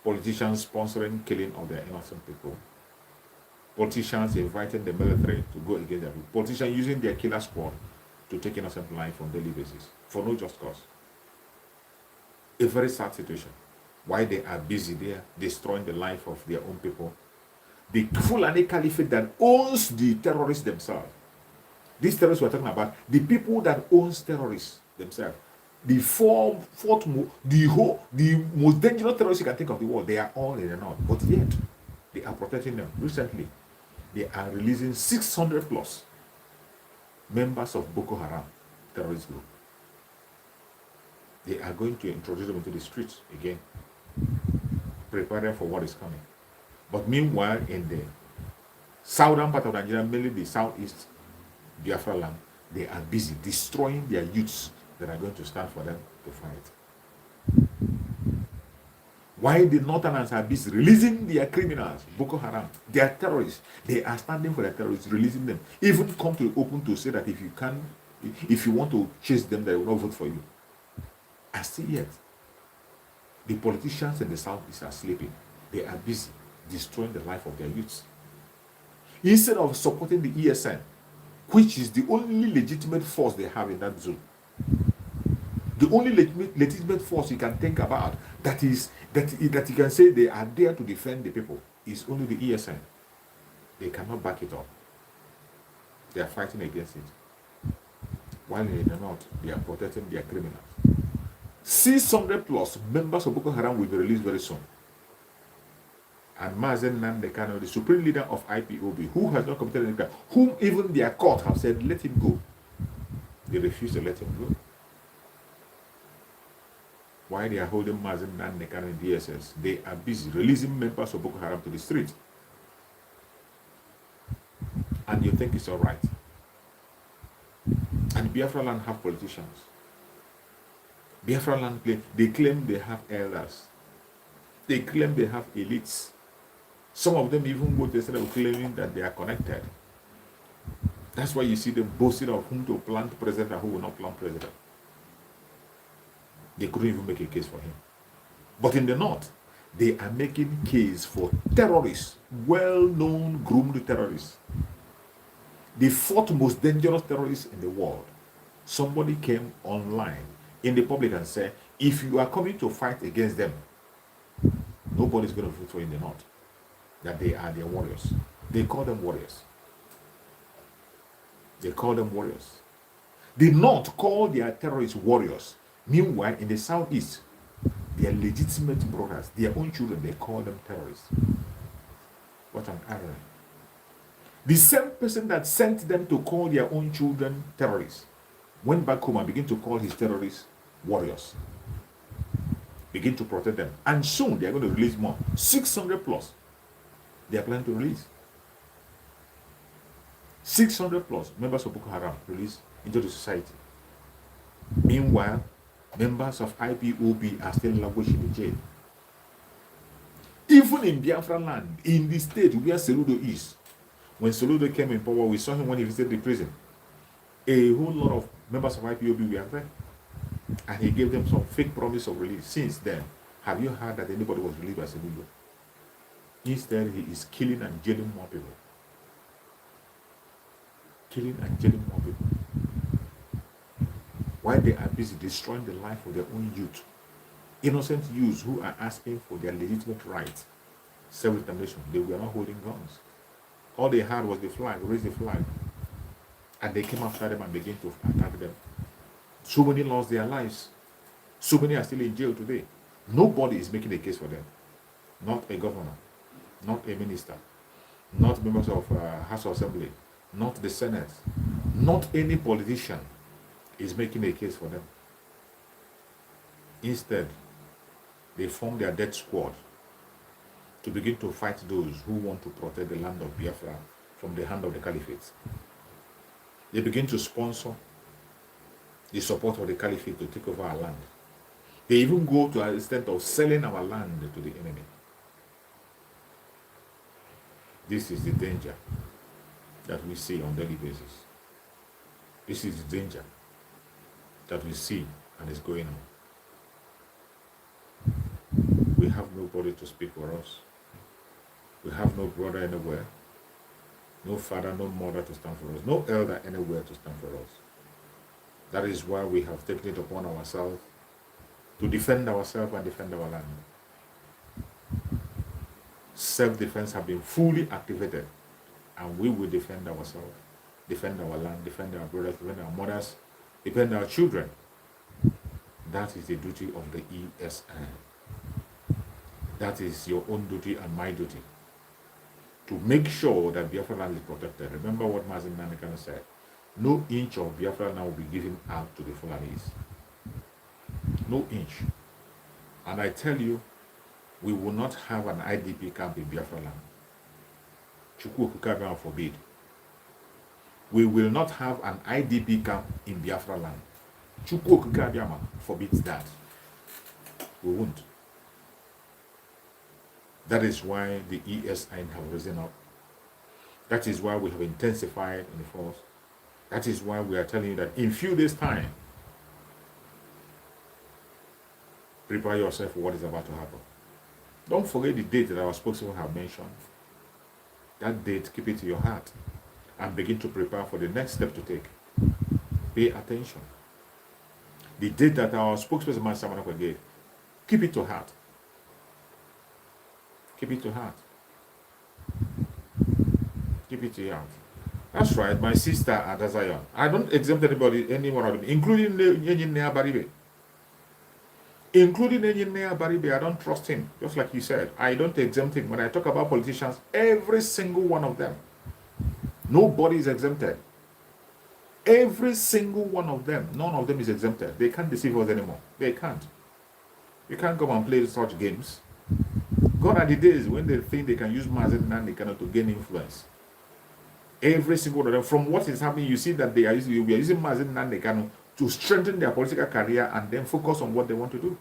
Politicians sponsoring killing of their innocent people. Politicians inviting the military to go against them. Politicians using their killer squad to take innocent life on a daily basis for no just cause. A very sad situation. Why they are busy there destroying the life of their own people. The Fulani Caliphate that owns the terrorists themselves. These terrorists we're talking about, the people that owns terrorists themselves. The most dangerous terrorists you can think of the world, they are all in the north. But yet, they are protecting them. Recently, they are releasing 600 plus members of Boko Haram terrorist group. They are going to introduce them into the streets again, preparing for what is coming. But meanwhile, in the southern part of Nigeria, mainly the southeast Biafra land, they are busy destroying their youths that are going to stand for them to fight. While the northerners are busy releasing their criminals, Boko Haram, their terrorists, they are standing for their terrorists, releasing them. Even come to the open to say that if you want to chase them, they will not vote for you. And still yet, the politicians in the southeast are sleeping. They are busy destroying the life of their youths. Instead of supporting the ESN, which is the only legitimate force they have in that zone, the only legitimate force you can think about that you can say they are there to defend the people is only the ESN. They cannot back it up. They are fighting against it. While in the north, they are protecting their criminals. 600 plus members of Boko Haram will be released very soon. And Mazen Nandekano, the supreme leader of IPOB, who has not committed any crime, whom even their court have said, let him go. They refuse to let him go. Why they are holding Mazen Nandekano in DSS? They are busy releasing members of Boko Haram to the street. And you think it's all right. And Biafra land have politicians. Biafra land, they claim they have elders. They claim they have elites. Some of them even go to the extent of claiming that they are connected. That's why you see them boasting of whom to plant president and who will not plant president. They couldn't even make a case for him. But in the north, they are making case for terrorists, well-known, groomed terrorists. The fourth most dangerous terrorists in the world. Somebody came online in the public and said, if you are coming to fight against them, nobody's going to vote for you in the north. That they are their warriors. They call them warriors. They call them warriors. The north call their terrorists warriors. Meanwhile, in the southeast, their legitimate brothers, their own children, they call them terrorists. What an irony. The same person that sent them to call their own children terrorists went back home and began to call his terrorists warriors. Begin to protect them. And soon they are going to release more. 600 plus. They are planning to release. 600 plus members of Boko Haram released into the society. Meanwhile, members of IPOB are still languishing in jail. Even in Biafra land, in the state where Soludo is, when Soludo came in power, we saw him when he visited the prison. A whole lot of members of IPOB were there. And he gave them some fake promise of release. Since then, have you heard that anybody was released by Soludo? Instead, he is killing and jailing more people. killing and killing more people. While they are busy destroying the life of their own youth. Innocent youths who are asking for their legitimate right, self-determination. They were not holding guns. All they had was the flag, raise the flag. And they came after them and began to attack them. So many lost their lives. So many are still in jail today. Nobody is making a case for them. Not a governor, not a minister, not members of House of Assembly, not the Senate, not any politician is making a case for them. Instead, they form their death squad to begin to fight those who want to protect the land of Biafra from the hand of the caliphate. They begin to sponsor the support of the caliphate to take over our land. They even go to an extent of selling our land to the enemy. This is the danger that we see on a daily basis. This is the danger that we see and is going on. We have nobody to speak for us. We have no brother anywhere, no father, no mother to stand for us, no elder anywhere to stand for us. That is why we have taken it upon ourselves to defend ourselves and defend our land. Self-defense have been fully activated, and we will defend ourselves, defend our land, defend our brothers, defend our mothers, defend our children. That is the duty of the ESN. That is your own duty and my duty, to make sure that Biafra land is protected. Remember what Mazin Nanikana said, no inch of Biafra land will be given out to the Fulanis. No inch. And I tell you, we will not have an IDP camp in Biafra land. Chukwu Okukabia forbid. We will not have an IDP camp in Biafra land. Chukwu Okukabia forbids that. We won't. That is why the ESN have risen up. That is why we have intensified in the force. That is why we are telling you that in few days' time, prepare yourself for what is about to happen. Don't forget the date that our spokesman have mentioned. That date, keep it to your heart and begin to prepare for the next step to take. Pay attention. The date that our spokesperson Samanaka gave, keep it to heart. Keep it to heart. Keep it to your heart. That's right, my sister Adazayon. I don't exempt anybody, any one of them, including Engineer Baribe. Including Engineer Baribe, I don't trust him. Just like you said, I don't exempt him. When I talk about politicians, every single one of them, nobody is exempted. Every single one of them, none of them is exempted. They can't deceive us anymore. They can't. You can't come and play such games. Gone are the days when they think they can use Mazen Nandekano to gain influence. Every single one of them, from what is happening, you see that we are using Mazen Nandekano to strengthen their political career and then focus on what they want to do.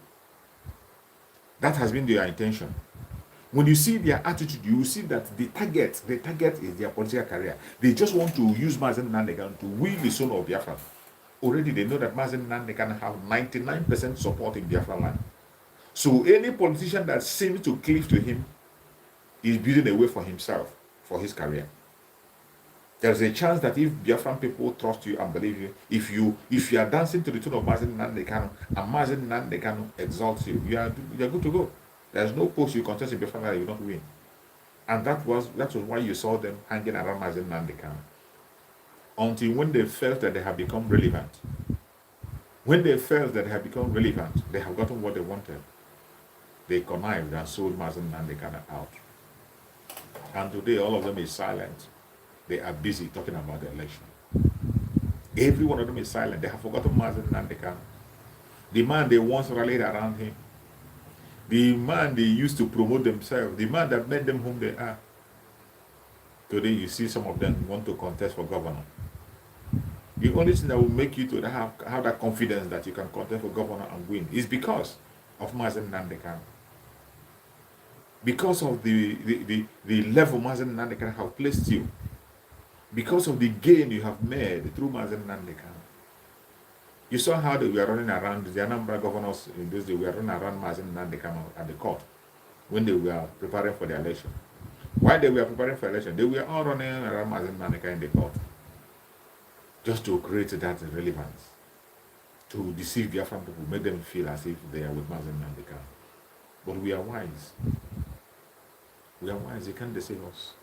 That has been their intention. When you see their attitude, you see that the target is their political career. They just want to use Mazen Nandekano to win the soul of Biafra. Already they know that Mazen Nandekano have 99% support in Biafra land. So any politician that seems to cleave to him is building a way for himself, for his career. There's a chance that if Biafran people trust you and believe you, if you are dancing to the tune of Mazen Nandekano and Mazen Nandekano exalts you, you are good to go. There's no post you contest in Biafran that you will not win. And that was why you saw them hanging around Mazen Nandekano. Until when they felt that they have become relevant. When they felt that they have become relevant, they have gotten what they wanted. They connived and sold Mazen Nandekano out. And today all of them is silent. They are busy talking about the election. Every one of them is silent. They have forgotten Mazen Nandekano. The man they once rallied around him. The man they used to promote themselves. The man that made them whom they are. Today you see some of them want to contest for governor. The only thing that will make you to have that confidence that you can contest for governor and win is because of Mazen Nandekano. Because of the level Mazen Nandekano have placed you. Because of the gain you have made through Mazen Nandekano. You saw how they were running around, the Anambra governors in those days were running around Mazen Nandekano at the court when they were preparing for the election. While they were preparing for the election, they were all running around Mazen Nandekano in the court. just to create that relevance, to deceive Biafran people, make them feel as if they are with Mazen and they can. But we are wise. We are wise. You can't deceive us.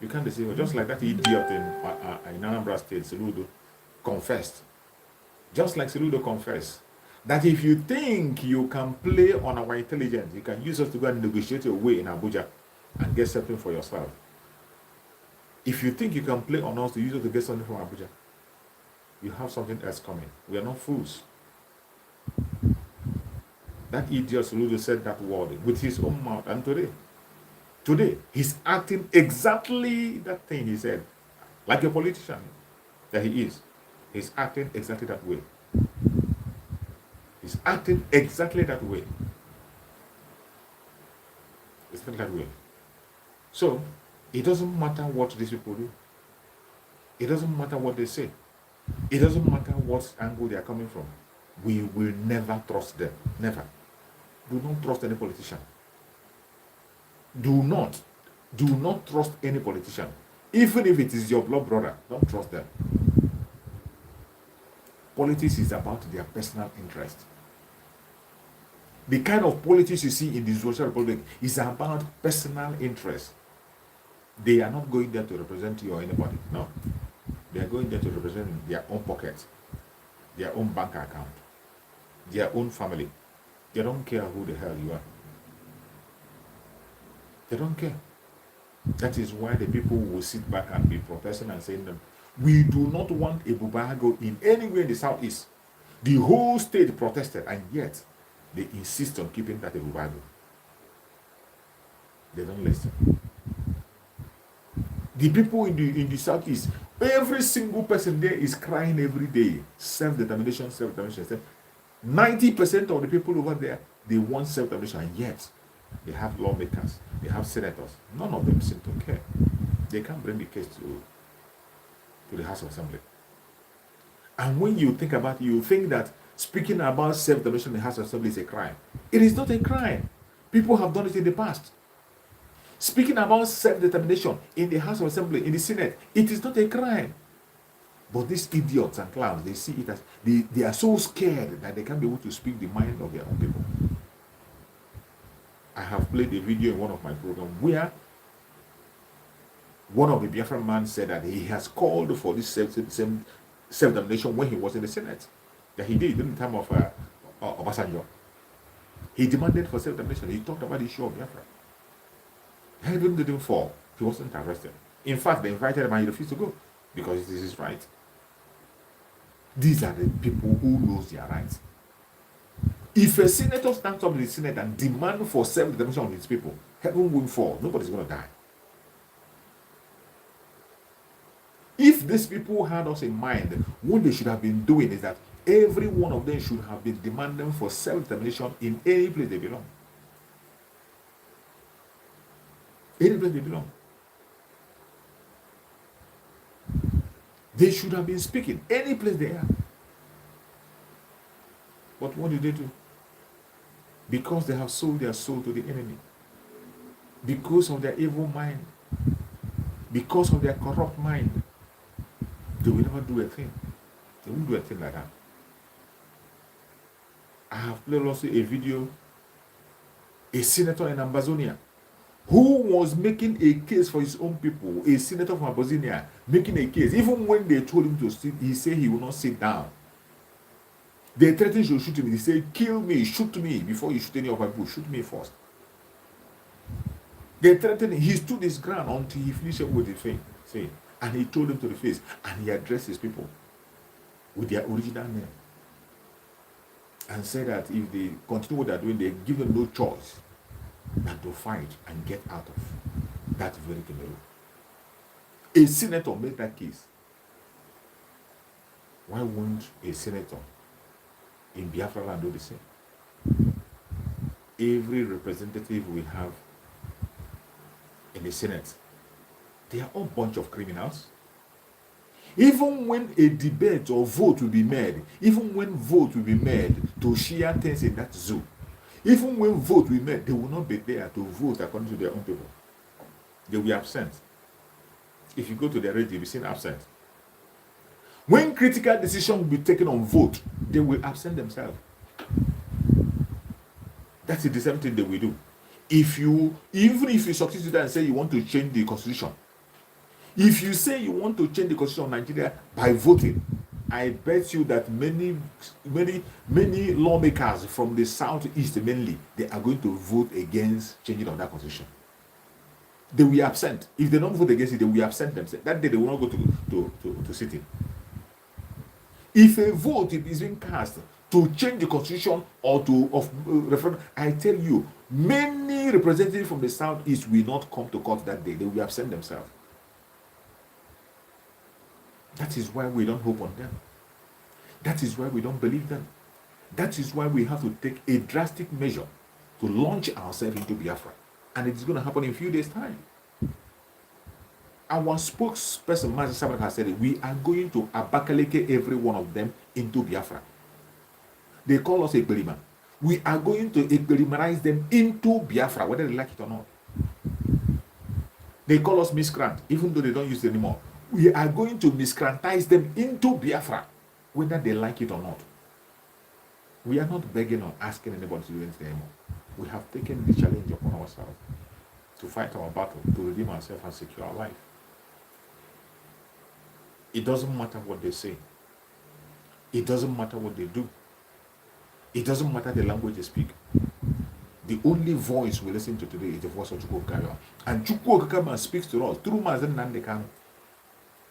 You can't deceive us. Just like that idiot in Anambra State, Saludo, confessed. Just like Saludo confessed that if you think you can play on our intelligence, you can use us to go and negotiate your way in Abuja and get something for yourself. If you think you can play on us to use us to get something from Abuja, you have something else coming. We are not fools. That idiot Saludo said that word with his own mouth, and today, he's acting exactly that thing he said, like a politician that he is. He's acting exactly that way. He's acting exactly that way. It's not that way. So, it doesn't matter what these people do. It doesn't matter what they say. It doesn't matter what angle they are coming from. We will never trust them. Never. Do not trust any politician. Do not trust any politician. Even if it is your blood brother, don't trust them. Politics is about their personal interest. The kind of politics you see in the social republic is about personal interest. They are not going there to represent you or anybody. No. They are going there to represent their own pocket, their own bank account, their own family. They don't care who the hell you are. They don't care. That is why the people will sit back and be protesting and saying them, we do not want a Bubago in anywhere in the southeast. The whole state protested, and yet they insist on keeping that a Bubago. They don't listen. The people in the southeast, every single person there is crying every day. Self-determination, self-determination. 90% of the people over there, they want self-determination, and yet they have lawmakers, they have senators. None of them seem to care. They can't bring the case to the House of Assembly. And when you think about it, you think that speaking about self-determination in the House of Assembly is a crime. It is not a crime. People have done it in the past. Speaking about self-determination in the House of Assembly, in the Senate, it is not a crime. But these idiots and clowns, they see it as, they are so scared that they can't be able to speak the mind of their own people. I have played a video in one of my programs where one of the Biafra men said that he has called for this self-determination when he was in the Senate. That he did in the time of Obasanjo. He demanded for self-determination. He talked about the issue of Biafra. Heaven didn't fall. He wasn't arrested. In fact, they invited him and he refused to go because this is his right. These are the people who knows their rights. If a senator stands up in the Senate and demands for self-determination of his people, heaven will fall. Nobody's going to die. If these people had us in mind, what they should have been doing is that every one of them should have been demanding for self-determination in any place they belong. Any place they belong. They should have been speaking any place they are. But what did they do? Because they have sold their soul to the enemy. Because of their evil mind. Because of their corrupt mind. They will never do a thing. They won't do a thing like that. I have played also a video, a senator in Amazonia, who was making a case for his own people, a senator from Amazonia, making a case. Even when they told him to sit, he said he will not sit down. They threatened to shoot him. He said, kill me, shoot me. Before you shoot any of my people, shoot me first. They threatened him. He stood his ground until he finished up with the thing. And he told them to the face. And he addressed his people with their original name. And said that if they continue what they're doing, they give them no choice than to fight and get out of that very Cameroon. A senator made that case. Why won't a senator in Biafra land do the same? Every representative we have in the Senate, they are all a bunch of criminals. Even when a debate or vote will be made, even when vote will be made to share things in that zoo, even when vote will be made, they will not be there to vote according to their own people. They will be absent. If you go to their radio, you'll be seen absent. When critical decision will be taken on vote, they will absent themselves. That's the same thing they will do. Even if you succeed to that and say you want to change the constitution, if you say you want to change the constitution of Nigeria by voting, I bet you that many lawmakers from the southeast mainly, they are going to vote against changing of that constitution. They will absent. If they don't vote against it, they will absent themselves. That day they will not go to sitting. If a vote is being cast to change the constitution or referendum, I tell you, many representatives from the southeast will not come to court that day. They will absent themselves. That is why we don't hope on them. That is why we don't believe them. That is why we have to take a drastic measure to launch ourselves into Biafra. And it is going to happen in a few days' time. Our spokesperson, Master Samuel, has said it. We are going to Abakaleke every one of them into Biafra. They call us Ekberima. We are going to Ekberimanize them into Biafra, whether they like it or not. They call us miscreant, even though they don't use it anymore. We are going to miscreantize them into Biafra, whether they like it or not. We are not begging or asking anybody to do anything anymore. We have taken the challenge upon ourselves to fight our battle, to redeem ourselves and secure our life. It doesn't matter what they say. It doesn't matter what they do. It doesn't matter the language they speak. The only voice we listen to today is the voice of Chukwu Okikabia. And Chukwu Okikabia speaks to us through Mazen Nandekan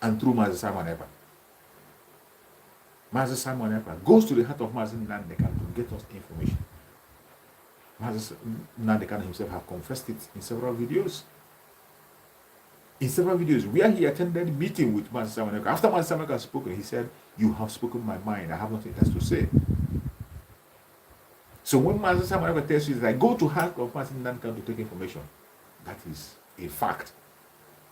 and through Mazen Simon Epa. Mazen Simon Epa goes to the heart of Mazen Nandekan to get us information. Mazen Nandekan himself has confessed it in several videos. In several videos, where he attended a meeting with Mazen Simon Epa. After Mazen Simon Epa had spoken, he said, "You have spoken my mind. I have nothing else to say." So when Mazen Simon Epa tells you that I go to heart of Mazen Nandekan to take information, that is a fact.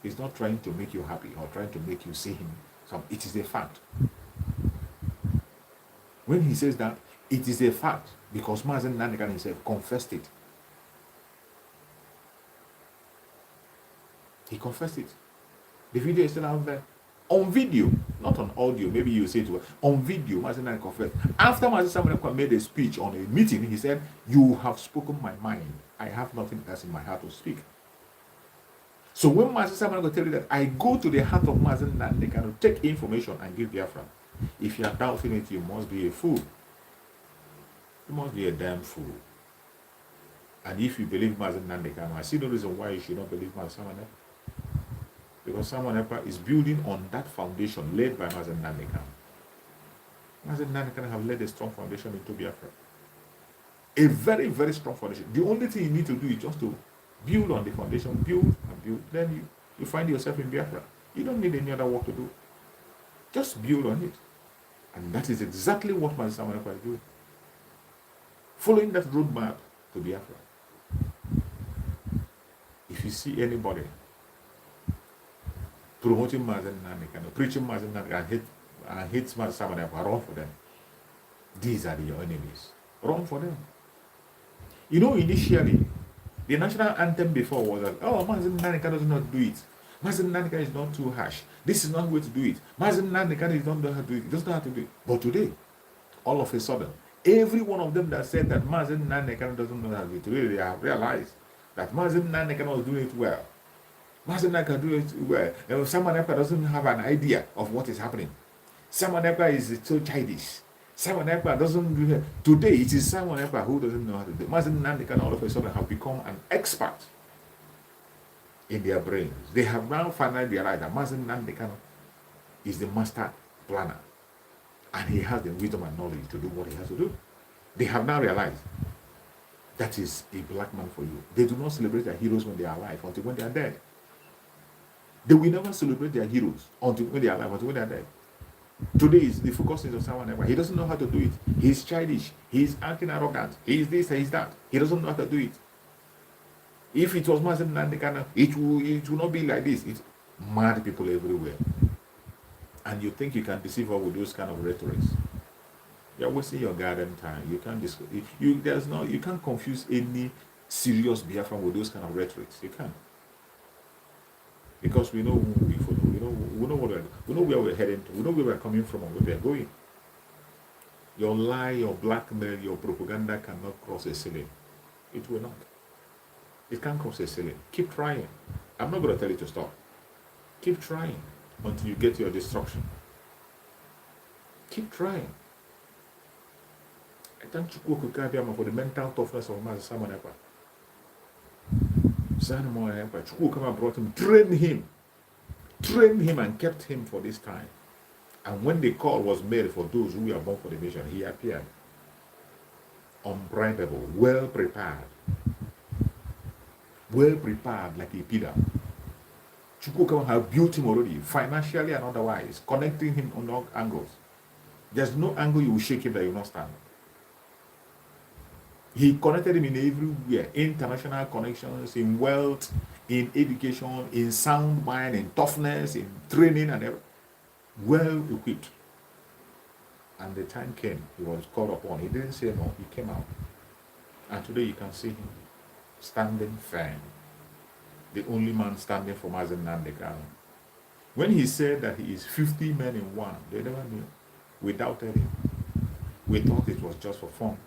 He's not trying to make you happy or trying to make you see him. So it is a fact. When he says that, it is a fact because Mazen Nandekan himself confessed it. He confessed it. The video is still out there. On video, not on audio. Maybe you say it well. On video, Mazen Nandekan confessed. After Mazen Simon Epa made a speech on a meeting, he said, "You have spoken my mind. I have nothing else in my heart to speak." So when Mazen Simon Epa tell you that I go to the heart of Mazen Nandekan to take information and give Biafra, if you are doubting it, you must be a fool. You must be a damn fool. And if you believe Mazen Nandekan, I see no reason why you should not believe Mazen Simon Epa. Because Simon Epa is building on that foundation laid by Mazen Nandekan. Mazen Nandekan have laid a strong foundation into Biafra. A very, very strong foundation. The only thing you need to do is just to build on the foundation, build and build. Then you find yourself in Biafra. You don't need any other work to do. Just build on it. And that is exactly what Mazen Simon Epa is doing. Following that roadmap to Biafra. If you see anybody promoting Mazen Nandekan, preaching Mazen Nandekan, and hates Mazen Simon Epa, run for them. These are your enemies. Run for them. You know, initially, the national anthem before was that, "Oh, Mazen Nandekan does not do it. Mazen Nandekan is not too harsh. This is not going to do it. Mazen Nandekan is not going to do it. He doesn't have to do it." But today, all of a sudden, every one of them that said that Mazen Nandekan doesn't know how to do it, today they have realized that Mazen Nandekan was doing it well. Mazen Nandekan do it well. And Simon Epa doesn't have an idea of what is happening. Simon Epa is so childish. Simon Epa doesn't do it. Today, it is Simon Epa who doesn't know how to do it. Mazen Nandekan all of a sudden have become an expert in their brains. They have now finally realized that Mazen Nandekan is the master planner. And he has the wisdom and knowledge to do what he has to do. They have now realized that is a black man for you. They do not celebrate their heroes when they are alive until when they are dead. They will never celebrate their heroes until when they are alive, until when they are dead. Today is the focus is on someone else. He doesn't know how to do it. He's childish. He's acting arrogant. He's this, he's that. He doesn't know how to do it. If it was Mazen Nandekan, it will not be like this. It's mad people everywhere. And you think you can deceive her with those kind of rhetorics. You're wasting your garden time. You can't you can't confuse any serious Biafran with those kind of rhetorics. You can't. Because we know who we follow. We know we know where we're heading to. We know where we're coming from and where we're going. Your lie, your blackmail, your propaganda cannot cross a ceiling. It will not. It can't cross a ceiling. Keep trying. I'm not going to tell you to stop. Keep trying until you get your destruction. Keep trying. I thank you for the mental toughness of Master Simon Ekpa. Simon Ekpa, Chukwukama brought him, trained him and kept him for this time. And when the call was made for those who were born for the mission, he appeared. Unbribable, well prepared like a pillar. Chukwukama have built him already, financially and otherwise, connecting him on all angles. There's no angle you will shake him that you will not stand. He connected him in everywhere, international connections, in wealth, in education, in sound mind, in toughness, in training, and everything. Well equipped. And the time came, he was called upon. He didn't say no, he came out. And today you can see him standing firm. The only man standing for Mazen Nandekano. When he said that he is 50 men in one, they never knew. We doubted him. We thought it was just for fun.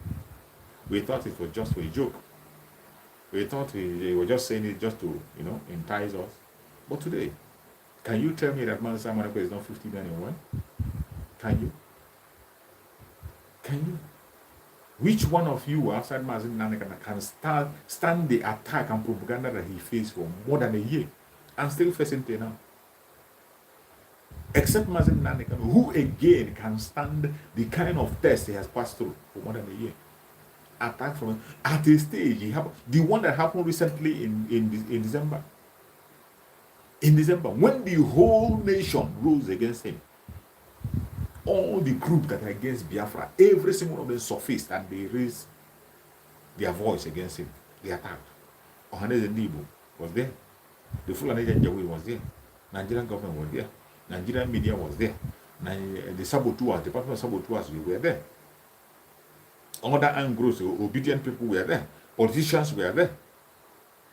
We thought it was just for a joke. We thought he was just saying it just to, entice us. But today, can you tell me that Man Simon is not 50 men in one? Can you? Can you? Which one of you outside Mazen Nandekano can stand the attack and propaganda that he faced for more than a year and still facing till now? Except Mazen Nandekano, who again can stand the kind of test he has passed through for more than a year. Attack from at a stage, the one that happened recently in December. In December, when the whole nation rose against him, all the group that are against Biafra, every single one of them surfaced and they raised their voice against him. They attacked. Ohaneze Ndibo was there. The Fulani Janjaweed was there. Nigerian government was there. Nigerian media was there. The saboteurs, Department of Saboteurs, we were there. Other angros, obedient people were there. Politicians were there.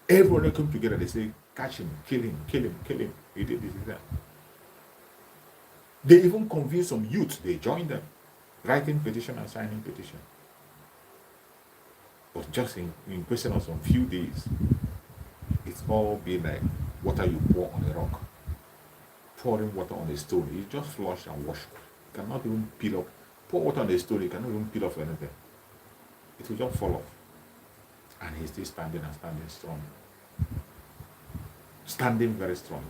Everyone came together. They say, catch him, kill him, kill him, kill him. He did this, that. They even convinced some youth. They joined them, writing petition and signing petition. But just in question of some few days, it's all been like water you pour on a rock. Pouring water on a stone. You just flush and wash. You cannot even peel off. Pour water on a stone, you cannot even peel off anything. It will just fall off. And he's still standing and standing strong. Standing very strong.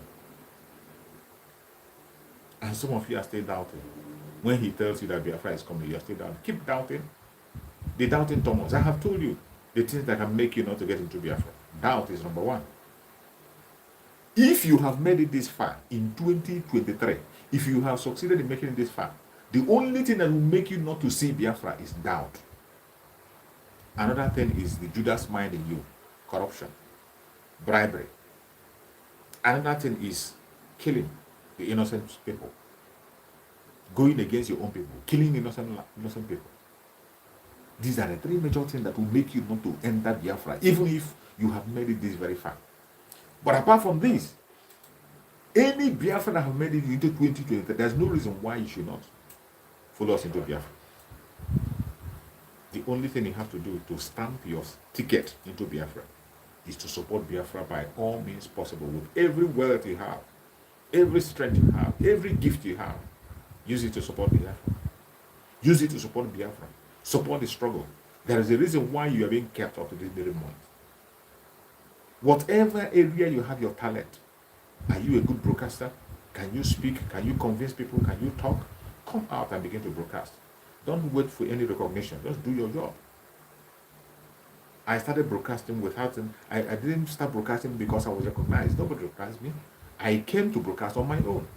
And some of you are still doubting. When he tells you that Biafra is coming, you are still doubting. Keep doubting. The doubting Thomas. I have told you the things that can make you not to get into Biafra. Doubt is number one. If you have made it this far in 2023, if you have succeeded in making it this far, the only thing that will make you not to see Biafra is doubt. Another thing is the Judas mind in you. Corruption. Bribery. Another thing is killing the innocent people. Going against your own people. Killing innocent people. These are the three major things that will make you not to enter Biafra, even if you have made it this very far. But apart from this, any Biafra that have made it into 2023, there's no reason why you should not follow us into Biafra. The only thing you have to do to stamp your ticket into Biafra is to support Biafra by all means possible with every wealth you have, every strength you have, every gift you have. Use it to support Biafra. Use it to support Biafra. Support the struggle. There is a reason why you are being kept up to this very moment. Whatever area you have your talent, are you a good broadcaster? Can you speak? Can you convince people? Can you talk? Come out and begin to broadcast. Don't wait for any recognition. Just do your job. I started broadcasting without I didn't start broadcasting because I was recognized. Nobody recognized me. I came to broadcast on my own.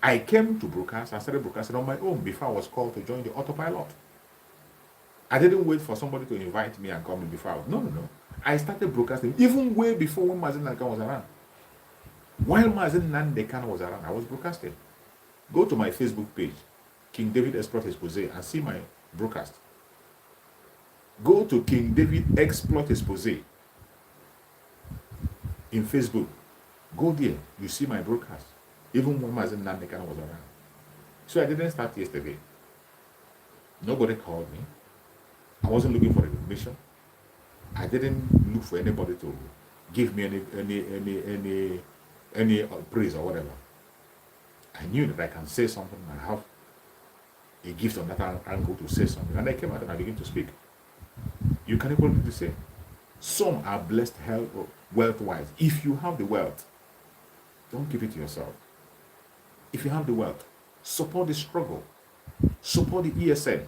I came to broadcast and started broadcasting on my own before I was called to join the autopilot. I didn't wait for somebody to invite me and call me before I was. No. I started broadcasting even way before when Mazen Nandekano was around. While Mazen Nandekano was around, I was broadcasting. Go to my Facebook page, King David Exploit Expose, and see my broadcast. Go to King David Exploit Expose in Facebook. Go there, you see my broadcast. even when Mazen Nandekano was around. So I didn't start yesterday. Nobody called me. I wasn't looking for recognition. I didn't look for anybody to give me any praise or whatever. I knew that I can say something. I have a gift on that angle to say something, and I came out and I began to speak. You can equally do the same. Some are blessed health or wealth-wise. If you have the wealth, don't give it to yourself. If you have the wealth, support the struggle. Support the ESN.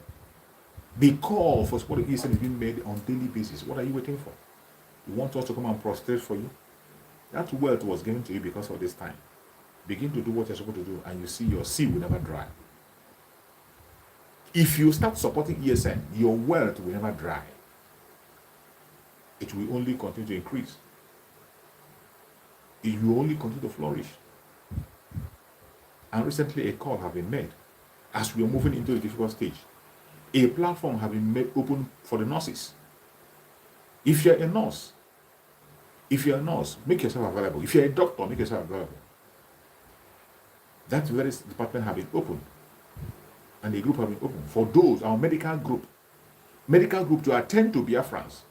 The call for support the ESN is being made on a daily basis. What are you waiting for? You want us to come and prostrate for you? That wealth was given to you because of this time. Begin to do what you're supposed to do, and you see your sea will never dry. If you start supporting ESN, your wealth will never dry. It will only continue to increase. It will only continue to flourish. And recently a call has been made as we are moving into the difficult stage. A platform has been made open for the nurses. If you're a nurse, make yourself available. If you're a doctor, make yourself available. That very department has been opened. And the group has been opened for those, our medical group to attend to Biafrans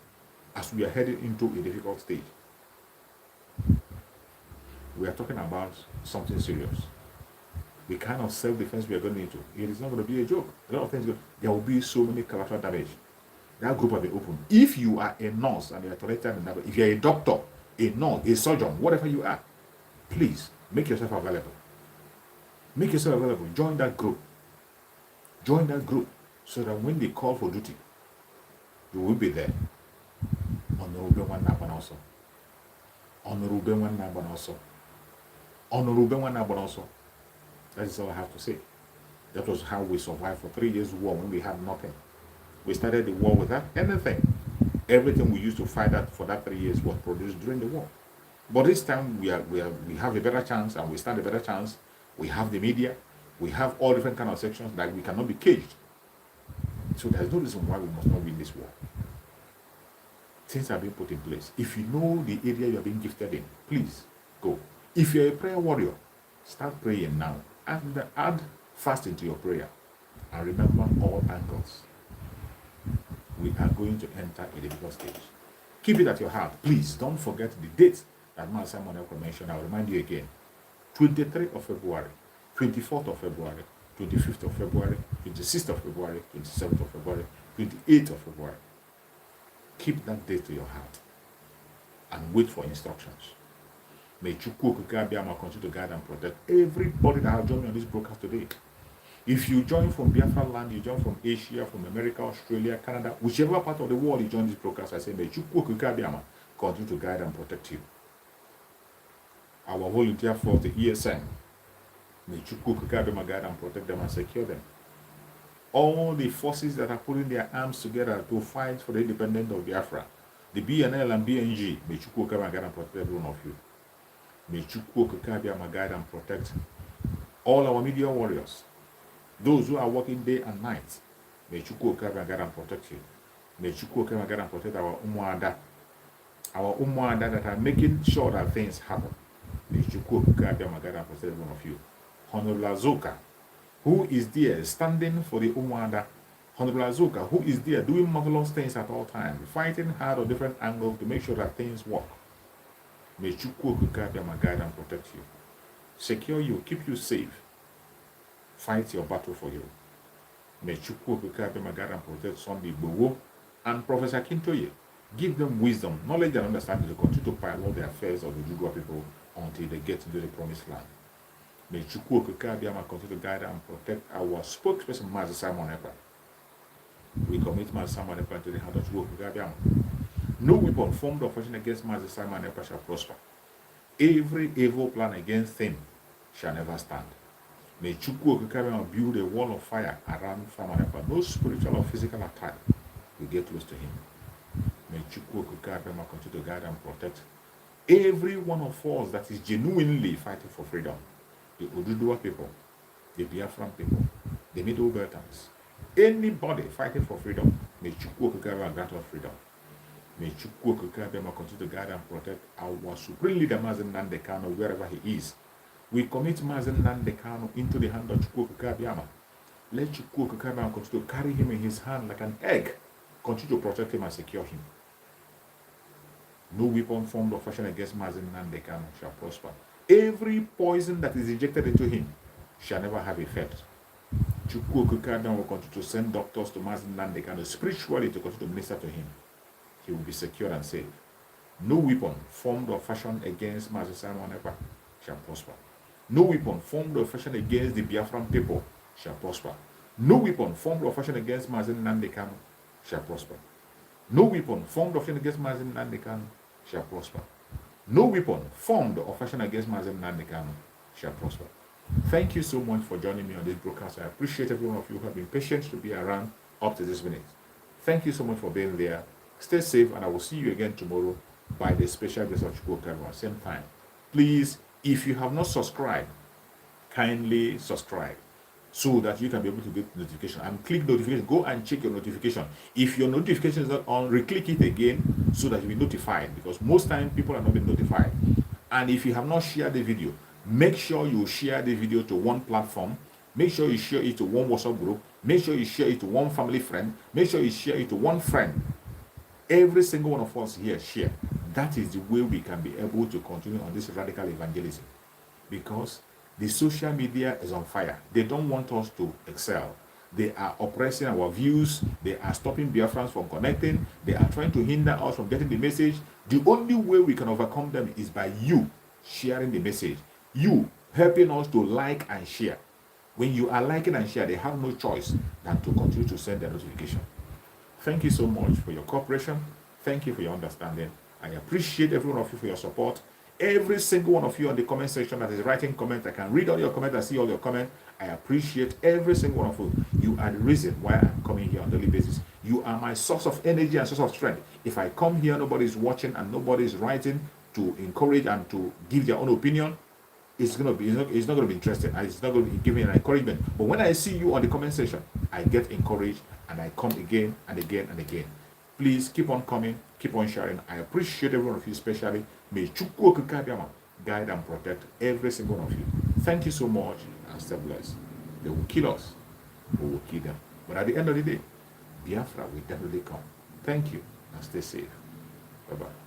as we are heading into a difficult stage. We are talking about something serious. The kind of self-defense we are going into, it is not going to be a joke. A lot of things, there will be so many collateral damage. That group has been opened. If you are a nurse and you are tolerated, if you are a doctor, a nurse, a surgeon, whatever you are, please make yourself available. Make yourself available. Join that group. Join that group so that when they call for duty, you will be there. Honorable one naban also. Honorable one naban also. Honorable one naban also. That is all I have to say. That was how we survived for 3 years war when we had nothing. We started the war without anything. Everything we used to fight for that 3 years was produced during the war. But this time we have a better chance, and we stand a better chance. We have the media. We have all different kind of sections that we cannot be caged. So there's no reason why we must not win this war. Things are being put in place. If you know the area you are being gifted in, please go. If you're a prayer warrior, start praying now. Add fasting to your prayer. And remember all angles. We are going to enter a difficult stage. Keep it at your heart. Please don't forget the date that Man Simon mentioned. I'll remind you again. 23rd of February, 24th of February, 25th of February, 26th of February, 27th of February, 28th of February. Keep that date to your heart and wait for instructions. May Chukwu Kukabiama continue to guide and protect everybody that has joined me on this broadcast today. If you join from Biafra land, you join from Asia, from America, Australia, Canada, whichever part of the world you join this broadcast, I say, may Chukwu Kukabiama continue to guide and protect you. Our volunteer force, the ESN, may Chukwu Kukabiama guide and protect them and secure them. All the forces that are putting their arms together to fight for the independence of Biafra, the BNL and BNG, may Chukwu Kukabiama guide and protect every one of you. May Chukwu Kukabiama guide and protect all our media warriors, those who are working day and night. May Chukwu Kukabiama guide and protect you. May Chukwu Kukabiama guide and protect our Umuada that are making sure that things happen. May Chukwu Kukabiama guide and protect every one of you. Honorable Azuka, who is there standing for the Umuada. Honorable Azuka, who is there doing marvelous things at all times, fighting hard on different angles to make sure that things work. May Chukwu Kukabiama guide and protect you, secure you, keep you safe, fight your battle for you. May Chukwu Kukabiama guide and protect Sunday Bowo and Professor Kintoye. Give them wisdom, knowledge, and understanding to continue to pilot the affairs of the Judua people until they get into the promised land. May Chukwu Kukabiama continue to guide and protect our spokesperson, Master Simon Ekpa. We commit Master Simon Ekpa to the hand of Chukwu Kukabiama. No weapon formed or fashioned against Master Simon Ekpa shall prosper. Every evil plan against him shall never stand. May Chukwu Kukabiama build a wall of fire around Simon Ekpa. No spiritual or physical attack will get close to him. May Chukwu Kukabiama continue to guide and protect every one of us that is genuinely fighting for freedom. The Oduduwa people, the Biafran people, the Middle Beltans, anybody fighting for freedom, may Chukwu Kukabiama grant us freedom. May Chukwu Kukabiama continue to guide and protect our supreme leader, Mazen Nandekano, wherever he is. We commit Mazen Nandekano into the hand of Chukwuka Biama. Let Chukwuka Biama continue to carry him in his hand like an egg. Continue to protect him and secure him. No weapon formed or fashioned against Mazen Nandekano shall prosper. Every poison that is injected into him shall never have effect. Chukwuka will continue to send doctors to Mazen Nandekano spiritually to continue to minister to him. He will be secure and safe. No weapon formed or fashioned against Mazen Simon Epa shall prosper. No weapon formed or fashioned against the Biafran people shall prosper. No weapon formed or fashioned against Mazen Nandekano shall prosper. No weapon formed or fashioned against Mazen Nandekano shall prosper. No weapon formed or fashioned against Mazen Nandekano shall prosper. Thank you so much for joining me on this broadcast. I appreciate every one of you who have been patient to be around up to this minute. Thank you so much for being there. Stay safe, and I will see you again tomorrow by the special grace of Chukwuka, same time. Please, if you have not subscribed, kindly subscribe so that you can be able to get notification and click notification. Go and check your notification. If your notification is not on, re-click it again so that you'll be notified, because most times people are not being notified. And if you have not shared the video, make sure you share the video to one platform. Make sure you share it to one WhatsApp group. Make sure you share it to one family friend. Make sure you share it to one friend. Every single one of us here share. That is the way we can be able to continue on this radical evangelism, because the social media is on fire. They don't want us to excel. They are oppressing our views. They are stopping Biafrans from connecting. They are trying to hinder us from getting the message. The only way we can overcome them is by you sharing the message. You helping us to like and share. When you are liking and share, they have no choice than to continue to send their notification. Thank you so much for your cooperation. Thank you for your understanding. I appreciate every one of you for your support. Every single one of you on the comment section that is writing comment, I can read all your comments, I see all your comments. I appreciate every single one of you. You are the reason why I'm coming here on a daily basis. You are my source of energy and source of strength. If I come here, nobody is watching and nobody is writing to encourage and to give their own opinion, it's not going to be interesting, and it's not going to be giving an encouragement. But when I see you on the comment section, I get encouraged and I come again and again and again. Please keep on coming, keep on sharing. I appreciate every one of you, especially. May Chukwuka guide and protect every single one of you. Thank you so much, and stay blessed. They will kill us, we will kill them. But at the end of the day, Biafra will definitely come. Thank you, and stay safe. Bye-bye.